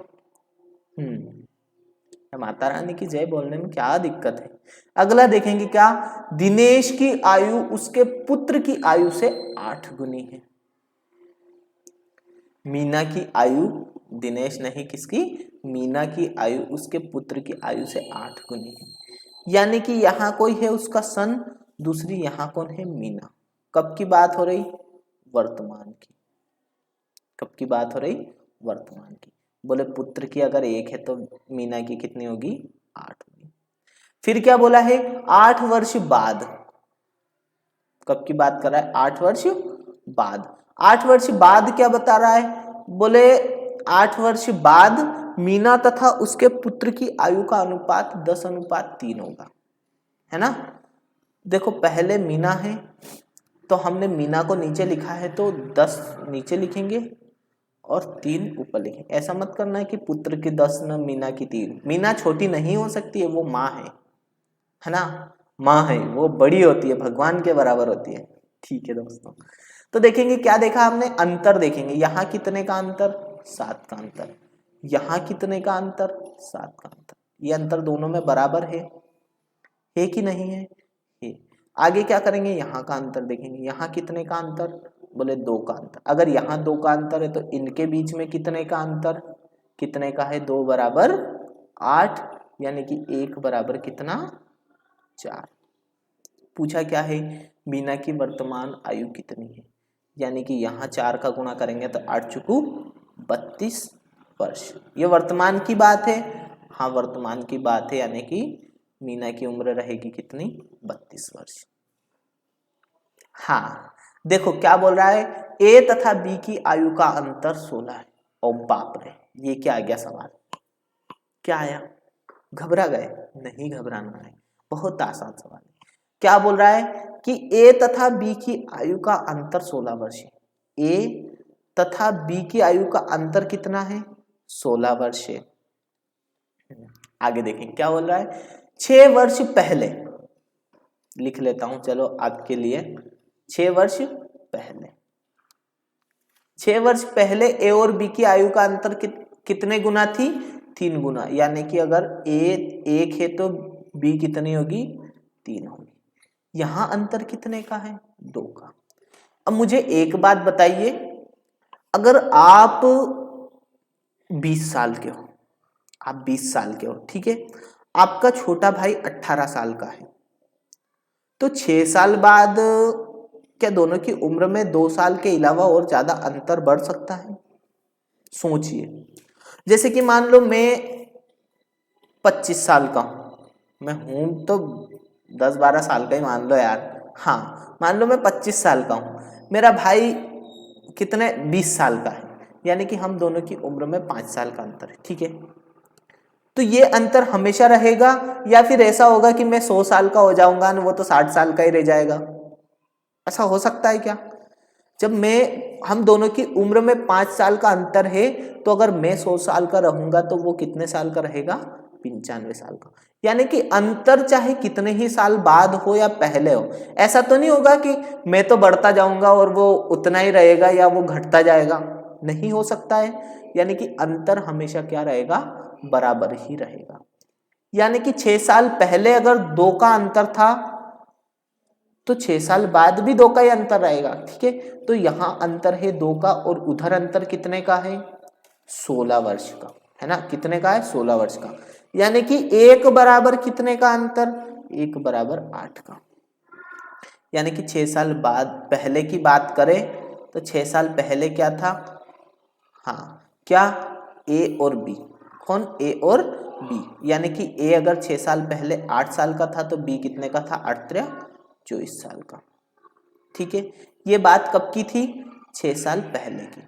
माता रानी की जय बोलने में क्या दिक्कत है। अगला देखेंगे क्या, दिनेश की आयु उसके पुत्र की आयु से 8 गुनी है। मीना की आयु, दिनेश नहीं किसकी, मीना की आयु उसके पुत्र की आयु से 8 गुनी है। यानी कि यहां कोई है उसका सन, दूसरी यहां कौन है मीना। कब की बात हो रही, वर्तमान की। कब की बात हो रही, वर्तमान की। बोले पुत्र की अगर 1 है तो मीना की कितनी होगी 8 होगी। फिर क्या बोला है 8 वर्ष बाद, कब की बात कर रहा है 8 वर्ष बाद। 8 वर्ष बाद क्या बता रहा है, बोले 8 वर्ष बाद मीना तथा उसके पुत्र की आयु का अनुपात 10:3 होगा, है ना। देखो पहले मीना है तो हमने मीना को नीचे लिखा है तो 10 नीचे लिखेंगे और 3 ऊपर लिखेंगे। ऐसा मत करना है कि पुत्र की 10 न मीना की 3। मीना छोटी नहीं हो सकती है, वो माँ है ना, माँ है, वो बड़ी होती है, भगवान के बराबर होती है, ठीक है दोस्तों। तो देखेंगे क्या देखा हमने, अंतर देखेंगे। यहाँ कितने का अंतर 7 का अंतर, यहाँ कितने का अंतर 7 का अंतर। ये अंतर दोनों में बराबर है कि नहीं है, आगे क्या करेंगे यहाँ का अंतर देखेंगे। यहाँ कितने का अंतर, बोले 2 का अंतर। अगर यहाँ 2 का अंतर है तो इनके बीच में कितने का अंतर, कितने का है 2 बराबर 8, यानी कि 1 बराबर कितना 4। पूछा क्या है मीना की वर्तमान आयु कितनी है, यानी कि यहाँ 4 का गुणा करेंगे तो 8 चुकू 32 वर्ष। ये वर्तमान की बात है, हाँ वर्तमान की बात है, यानी कि मीना की उम्र रहेगी कितनी 32 वर्ष। हाँ देखो क्या बोल रहा है, ए तथा बी की आयु का अंतर 16 है। ओ बाप रे, ये क्या आ गया सवाल, क्या आया, घबरा गए, नहीं घबराना है, बहुत आसान सवाल है। क्या बोल रहा है कि ए तथा बी की आयु का अंतर 16 वर्ष है। ए तथा बी की आयु का अंतर कितना है 16 वर्ष है। आगे देखें क्या बोल रहा है 6 वर्ष पहले लिख लेता हूं, चलो आपके लिए। 6 वर्ष पहले, 6 वर्ष पहले ए और बी की आयु का अंतर कितने गुना थी? 3 गुना। यानी कि अगर ए 1 है तो बी कितनी होगी? 3 होगी। यहां अंतर कितने का है? 2 का। अब मुझे एक बात बताइए, अगर आप 20 साल के हो, आप 20 साल के हो, ठीक है, आपका छोटा भाई 18 साल का है, तो 6 साल बाद क्या दोनों की उम्र में 2 साल के अलावा और ज्यादा अंतर बढ़ सकता है? सोचिए। जैसे कि मान लो मैं 25 साल का हूं, मैं हूं तो 10-12 साल का ही मान लो यार, हाँ मान लो मैं 25 साल का हूं, मेरा भाई कितने 20 साल का है, यानी कि हम दोनों की उम्र में 5 साल का अंतर है, ठीक है। तो ये अंतर हमेशा रहेगा या फिर ऐसा होगा कि मैं 100 साल का हो जाऊंगा और वो तो 60 साल का ही रह जाएगा? ऐसा हो सकता है क्या? जब हम दोनों की उम्र में 5 साल का अंतर है, तो अगर मैं 100 साल का रहूंगा तो वो कितने साल का रहेगा? 95 साल का। यानी कि अंतर चाहे कितने ही साल बाद हो या पहले हो, ऐसा तो नहीं होगा कि मैं तो बढ़ता जाऊंगा और वो उतना ही रहेगा या वो घटता जाएगा, नहीं हो सकता है। यानी कि अंतर हमेशा क्या रहेगा? बराबर ही रहेगा। यानी कि 6 साल पहले अगर 2 का अंतर था तो 6 साल बाद भी 2 का ही अंतर रहेगा, ठीक है। तो यहां अंतर है 2 का और उधर अंतर कितने का है? 16 वर्ष का, है ना। कितने का है? 16 वर्ष का। यानी कि 1 बराबर कितने का अंतर? 1 बराबर 8 का। यानी कि 6 साल बाद पहले की बात करें तो 6 साल पहले क्या था? हाँ, क्या? ए और बी। कौन? ए और बी। यानी कि ए अगर 6 साल पहले 8 साल का था तो बी कितने का था? 8-3-24 साल का, ठीक है। ये बात कब की थी? 6 साल पहले की।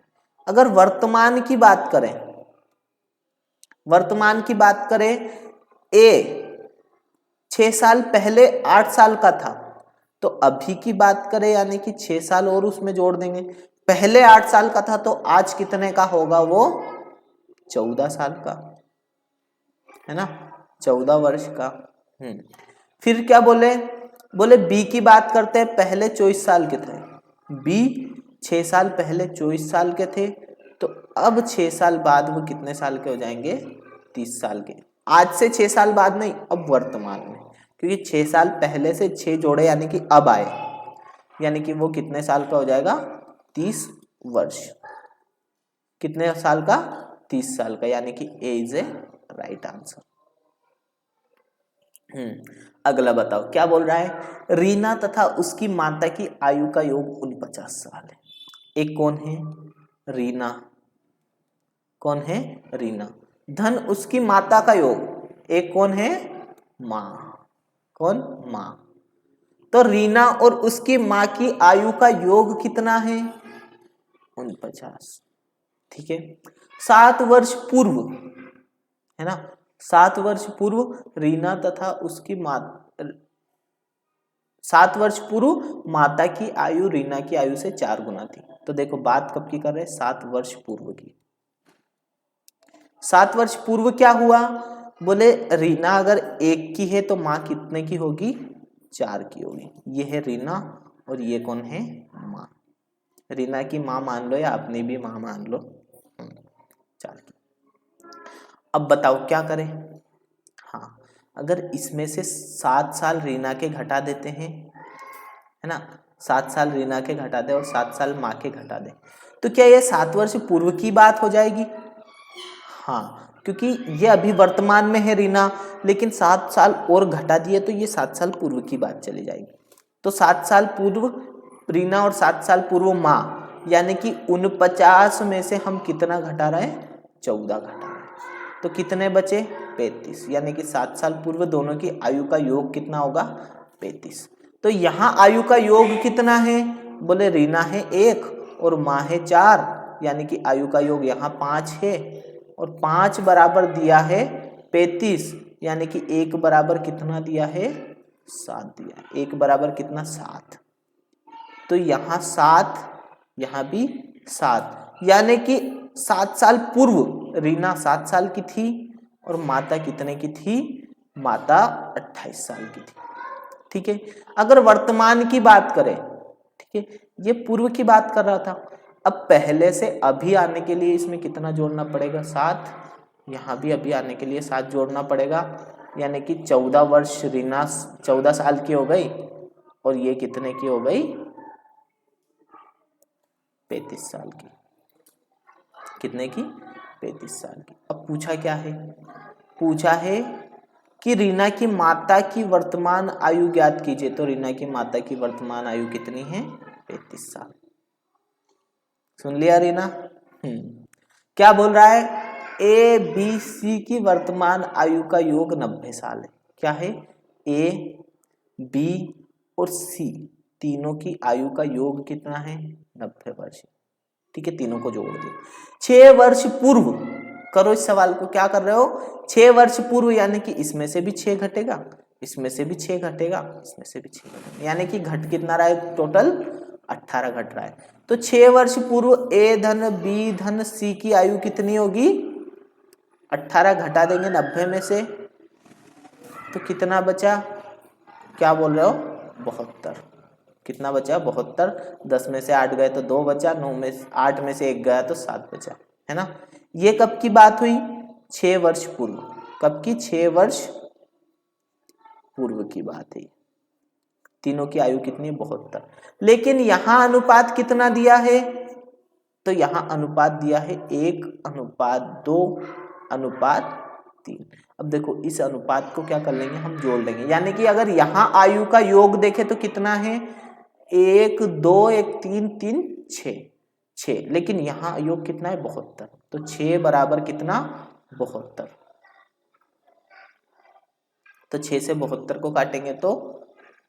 अगर वर्तमान की बात करें, वर्तमान की बात करें, ए 6 साल पहले 8 साल का था, तो अभी की बात करें यानी कि 6 साल और उसमें जोड़ देंगे। पहले 8 साल का था तो आज कितने का होगा? वो 14 साल का, है ना, 14 वर्ष का। फिर क्या बोले? बोले बी की बात करते हैं, पहले 24 साल के थे। बी 6 साल पहले 24 साल के थे, तो अब 6 साल बाद वो कितने साल के हो जाएंगे? 30 साल के। आज से 6 साल बाद नहीं, अब वर्तमान में, क्योंकि 6 साल पहले से 6 जोड़े यानी कि अब आए, यानी कि वो कितने साल का हो जाएगा? 30 वर्ष। कितने साल का? 30 साल का। यानी कि ए इज ए राइट आंसर। अगला बताओ क्या बोल रहा है? रीना तथा उसकी माता की आयु का योग 49 साल है। एक कौन है? रीना। कौन है? रीना। धन उसकी माता का योग, एक कौन है? मां। कौन? मां। तो रीना और उसकी मां की आयु का योग कितना है? 49, ठीक है। 7 वर्ष पूर्व, है ना, 7 वर्ष पूर्व रीना तथा उसकी 7 वर्ष पूर्व माता की आयु रीना की आयु से 4 गुना थी। तो देखो बात कब की कर रहे हैं? 7 वर्ष पूर्व की। 7 वर्ष पूर्व क्या हुआ? बोले रीना अगर 1 की है तो माँ कितने की होगी? 4 की होगी। ये है रीना और ये कौन है? माँ। रीना की माँ मान लो या अपनी भी माँ मान लो, 4 की। अब बताओ क्या करें? हाँ, अगर इसमें से 7 साल रीना के घटा देते हैं, है ना, 7 साल रीना के घटा दे और 7 साल माँ के घटा दे, तो क्या ये 7 वर्ष पूर्व की बात हो जाएगी? हाँ, क्योंकि ये अभी वर्तमान में है रीना, लेकिन 7 साल और घटा दिए तो ये 7 साल पूर्व की बात चली जाएगी। तो 7 साल पूर्व रीना और 7 साल पूर्व माँ, यानी कि 49 में से हम कितना घटा रहे हैं? 14 घटा रहे हैं। तो कितने बचे? 35। यानी कि 7 साल पूर्व दोनों की आयु का योग कितना होगा? 35। तो यहाँ आयु का योग कितना है? बोले रीना है 1 और माँ है 4, यानी कि आयु का योग यहाँ 5 है और 5 बराबर दिया है 35, यानी कि 1 बराबर कितना दिया है? 7 दिया है। 1 बराबर कितना? 7। तो यहाँ 7, यहाँ भी 7, यानी कि 7 साल पूर्व रीना 7 साल की थी और माता कितने की थी? माता 28 साल की थी। ठीक है, अगर वर्तमान की बात करें, ठीक है, ये पूर्व की बात कर रहा था। अब पहले से अभी आने के लिए इसमें कितना जोड़ना पड़ेगा? 7। यहाँ भी अभी आने के लिए 7 जोड़ना पड़ेगा, यानी कि 14 वर्ष रीना 14 साल की हो गई, और ये कितने की हो गई? 35 साल की। कितने की? 35 साल की। अब पूछा क्या है? पूछा है कि रीना की माता की वर्तमान आयु ज्ञात कीजिए। तो रीना की माता की वर्तमान आयु कितनी है? 35 साल। सुन लिया रीना? क्या बोल रहा है? ए बी सी की वर्तमान आयु का योग 90 साल है। क्या है? ए बी और सी तीनों की आयु का योग कितना है? 90 वर्ष। ठीक है, तीनों को जोड़ दिए। 6 वर्ष पूर्व करो इस सवाल को। क्या कर रहे हो? 6 वर्ष पूर्व, यानी कि इसमें से भी 6 घटेगा, इसमें से भी 6 घटेगा, इसमें से भी 6 घटेगा, यानी कि घट कितना रहा है? टोटल 18 घट रहा है। तो 6 वर्ष पूर्व ए धन बी धन सी की आयु कितनी होगी? 18 घटा देंगे 90 में से, तो कितना बचा? क्या बोल रहे हो? 72। कितना बचा? 72। 10 में से 8 गए तो 2 बचा, 9 में 8 में से 1 गया तो 7 बचा, है ना। ये कब की बात हुई? 6 वर्ष पूर्व। कब की? 6 वर्ष पूर्व की बात है। तीनों की आयु कितनी? 72। लेकिन यहां अनुपात कितना दिया है? तो यहां अनुपात दिया है 1:2:3। अब देखो इस अनुपात को क्या कर लेंगे हम? जोड़ लेंगे, यानी कि अगर यहां आयु का योग देखे तो कितना है? 1 2 1 3 3 6, लेकिन यहां योग कितना है? 72। तो 6 बराबर कितना? 72। तो 6 से 72 को काटेंगे तो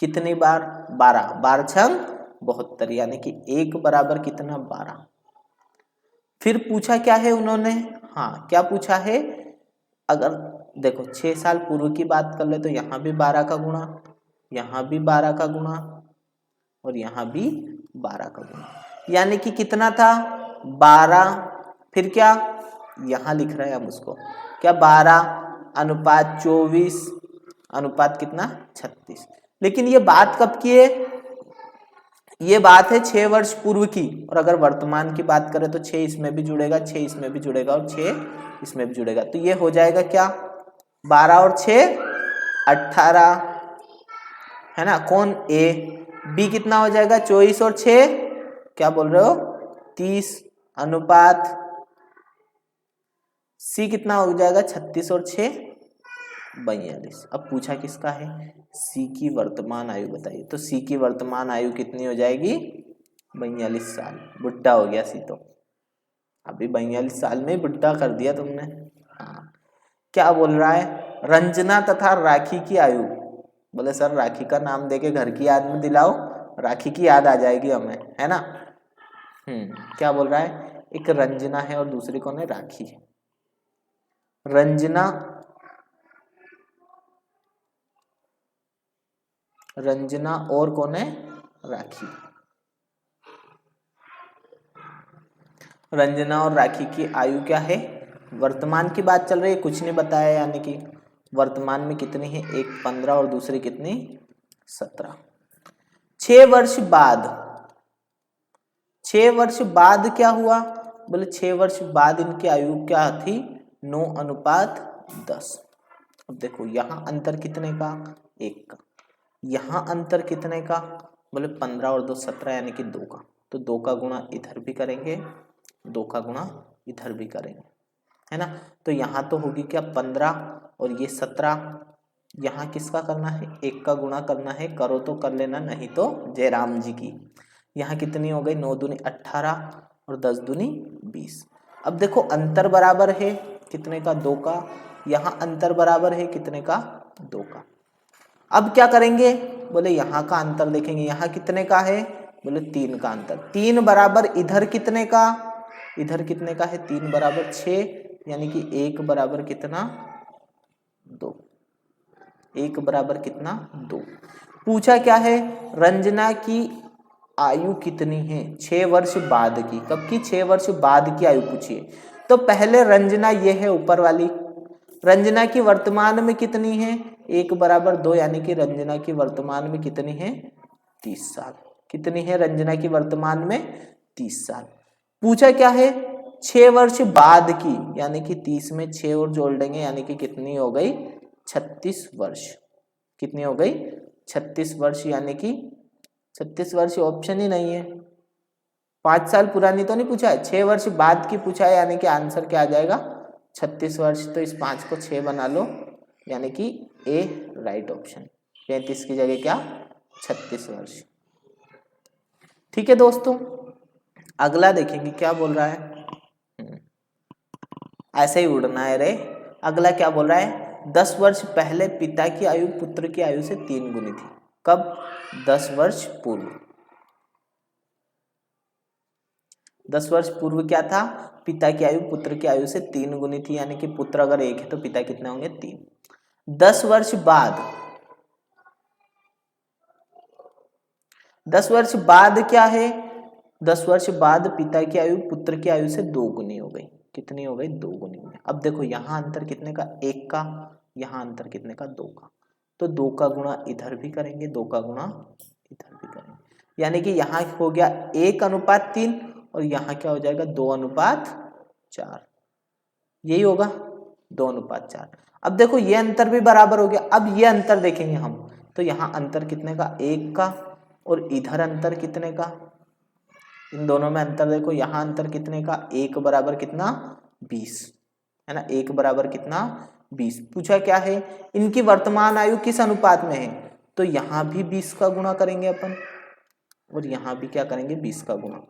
कितनी बार? 12। 12 छंग 72, यानी कि 1 बराबर कितना? 12। फिर पूछा क्या है उन्होंने? हाँ, क्या पूछा है? अगर देखो 6 साल पूर्व की बात कर ले तो यहाँ भी 12 का गुणा, यहाँ भी 12 का गुणा, और यहाँ भी 12 का गुणा, यानी कि कितना था? 12। फिर क्या? यहाँ लिख रहे हैं हम उसको, क्या? 12 अनुपात 24 अनुपात कितना? 36। लेकिन ये बात कब की है? ये बात है 6 वर्ष पूर्व की, और अगर वर्तमान की बात करें तो 6 इसमें भी जुड़ेगा, 6 इसमें भी जुड़ेगा, और 6 इसमें भी जुड़ेगा। तो ये हो जाएगा क्या? 12 और 6 18, है ना। कौन? ए। बी कितना हो जाएगा? 24 और 6 क्या बोल रहे हो? 30 अनुपात सी कितना हो जाएगा? 36 और 6 42। अब पूछा किसका है? सी की वर्तमान आयु बताइए। तो सी की वर्तमान आयु कितनी हो जाएगी? 42 साल। बुढ़ा हो गया सी तो, अभी 42 साल में बुढ़ा कर दिया तुमने। हाँ, क्या बोल रहा है? रंजना तथा राखी की आयु। बोले सर राखी का नाम देके घर की याद में दिलाओ, राखी की याद आ जाएगी हमें, है ना। क्या बोल रहा है? एक रंजना है और दूसरी कौन है? राखी है। रंजना और कौन है? राखी। रंजना और राखी की आयु क्या है? वर्तमान की बात चल रही है, कुछ नहीं बताया, यानी कि वर्तमान में कितनी है? एक 15 और दूसरी कितनी? 17। 6 वर्ष बाद, 6 वर्ष बाद क्या हुआ? बोले 6 वर्ष बाद इनकी आयु क्या थी? 9:10। अब देखो यहाँ अंतर कितने का? 1 का। यहाँ अंतर कितने का? बोले 15 और 2 17, यानी कि 2 का। तो 2 का गुणा इधर भी करेंगे, 2 का गुणा इधर भी करेंगे, है ना। तो यहाँ तो होगी क्या? 15 और ये 17। यहाँ किसका करना है? 1 का गुणा करना है, करो तो कर लेना, नहीं तो जयराम जी की। यहाँ कितनी हो गई? 9 दूनी 18 और 10 दूनी 20। अब देखो अंतर बराबर है कितने का? 2 का। यहाँ अंतर बराबर है कितने का? 2 का। अब क्या करेंगे? बोले यहाँ का अंतर देखेंगे, यहाँ कितने का है? बोले 3 का अंतर। 3 बराबर इधर कितने का? इधर कितने का है? 3 बराबर 6, यानी कि 1 बराबर कितना? 2। 1 बराबर कितना? 2। पूछा क्या है? रंजना की आयु कितनी है? 6 वर्ष बाद की। कब की? 6 वर्ष बाद की आयु पूछिए। तो पहले रंजना ये है ऊपर वाली, रंजना की वर्तमान में कितनी है, 1 बराबर 2, यानी कि रंजना की वर्तमान में कितनी है, 30 साल। कितनी है रंजना की वर्तमान में, 30 साल। पूछा क्या है, 6 वर्ष बाद की, यानी कि 30 में 6 और जोड़ देंगे, यानी कि कितनी हो गई, 36 वर्ष। कितनी हो गई, 36 वर्ष, यानी कि 36 वर्ष ऑप्शन ही नहीं है। 5 साल पुरानी तो नहीं पूछा है, 6 वर्ष बाद की पूछा है, यानी कि आंसर क्या आ जाएगा, 36 वर्ष। तो इस 5 को 6 बना लो, यानी कि ए राइट ऑप्शन। 35 की जगह क्या, 36 वर्ष। ठीक है दोस्तों, अगला देखेंगे क्या बोल रहा है। ऐसे ही उड़ना है रे। अगला क्या बोल रहा है, 10 वर्ष पहले पिता की आयु पुत्र की आयु से 3 गुनी थी। कब, 10 वर्ष पूर्व। 10 वर्ष पूर्व क्या था, पिता की आयु पुत्र की आयु से 3 गुनी थी, यानी कि पुत्र अगर 1 है तो पिता कितने होंगे, 3। 10 वर्ष बाद, 10 वर्ष बाद क्या है, 10 वर्ष बाद पिता की आयु पुत्र की आयु से 2 गुनी हो गई। कितनी हो गई, 2 गुनी में। अब देखो यहाँ अंतर कितने का, 1 का, यहाँ अंतर कितने का, 2 का। तो 2 का गुणा इधर भी करेंगे, 2 का गुणा इधर भी करेंगे, यानी कि यहाँ हो गया 1:3 और यहाँ क्या हो जाएगा, 2:4। यही होगा 2:4। अब देखो ये अंतर भी बराबर हो गया। अब ये अंतर देखेंगे हम, तो यहाँ अंतर कितने का, 1 का, और इधर अंतर कितने का, इन दोनों में अंतर देखो, यहाँ अंतर कितने का, 1 बराबर कितना, 20, है ना। 1 बराबर कितना, 20। पूछा क्या है, इनकी वर्तमान आयु किस अनुपात में है, तो यहाँ भी 20 का गुणा करेंगे अपन, और यहाँ भी क्या करेंगे, 20 का गुणा,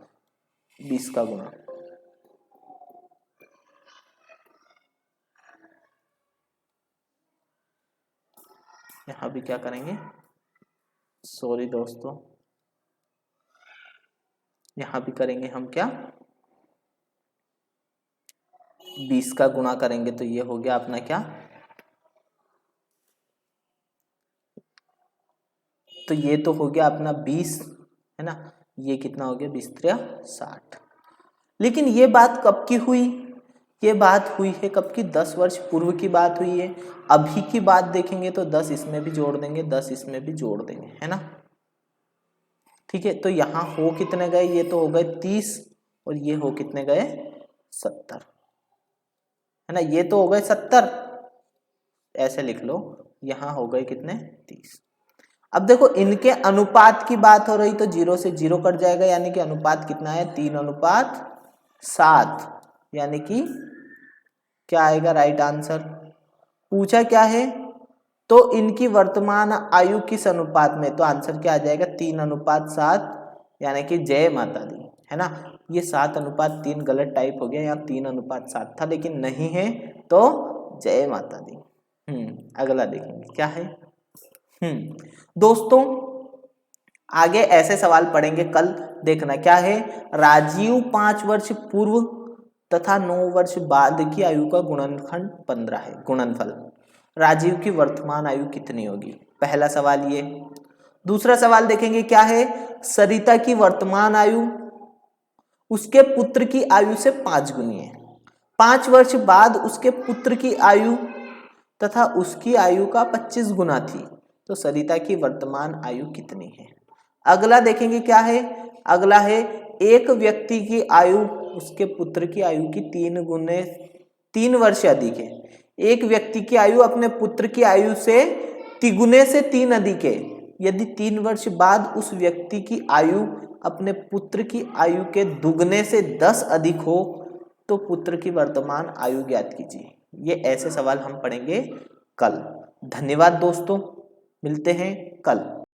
20 का गुणा। यहाँ भी क्या करेंगे, सॉरी दोस्तों, यहाँ भी करेंगे हम क्या, 20 का गुणा करेंगे, तो ये हो गया अपना क्या, तो ये तो हो गया अपना 20, है ना। ये कितना हो गया, 20×3 60। लेकिन ये बात कब की हुई, ये बात हुई है कब की, 10 वर्ष पूर्व की बात हुई है। अभी की बात देखेंगे तो 10 इसमें भी जोड़ देंगे, 10 इसमें भी जोड़ देंगे, है ना। ठीक है, तो यहाँ हो कितने गए, ये तो हो गए 30, और ये हो कितने गए, 70, है ना। ये तो हो गए 70, ऐसे लिख लो, यहाँ हो गए कितने, 30। अब देखो इनके अनुपात की बात हो रही, तो 0 से 0 कट जाएगा, यानी कि अनुपात कितना है, 3:7, यानी कि क्या आएगा राइट आंसर। पूछा क्या है, तो इनकी वर्तमान आयु किस अनुपात में, तो आंसर क्या आ जाएगा, 3:7, यानी कि जय माता दी, है ना। ये 7:3 गलत टाइप हो गया, यहाँ 3:7 था, लेकिन नहीं है, तो जय माता दी। अगला देखेंगे क्या है। दोस्तों आगे ऐसे सवाल पढ़ेंगे कल, देखना क्या है, राजीव 5 वर्ष पूर्व तथा 9 वर्ष बाद की आयु का गुणनखंड 15 है। गुणनफल, राजीव की वर्तमान आयु कितनी होगी, पहला सवाल ये। दूसरा सवाल देखेंगे क्या है, सरिता की वर्तमान आयु उसके पुत्र की आयु से 5 गुनी है। 5 वर्ष बाद उसके पुत्र की आयु तथा उसकी आयु का 25 गुना थी, तो सरिता की वर्तमान आयु कितनी है। अगला देखेंगे क्या है, अगला है एक व्यक्ति की आयु उसके पुत्र की आयु की 3 वर्ष अधिक है। एक व्यक्ति की आयु अपने पुत्र की आयु से तिगुने से 3 अधिक है। यदि 3 वर्ष बाद उस व्यक्ति की आयु अपने पुत्र की आयु के दुगने से 10 अधिक हो, तो पुत्र की वर्तमान आयु ज्ञात कीजिए। ये ऐसे सवाल हम पढ़ेंगे कल। धन्यवाद दोस्तों, मिलते हैं कल।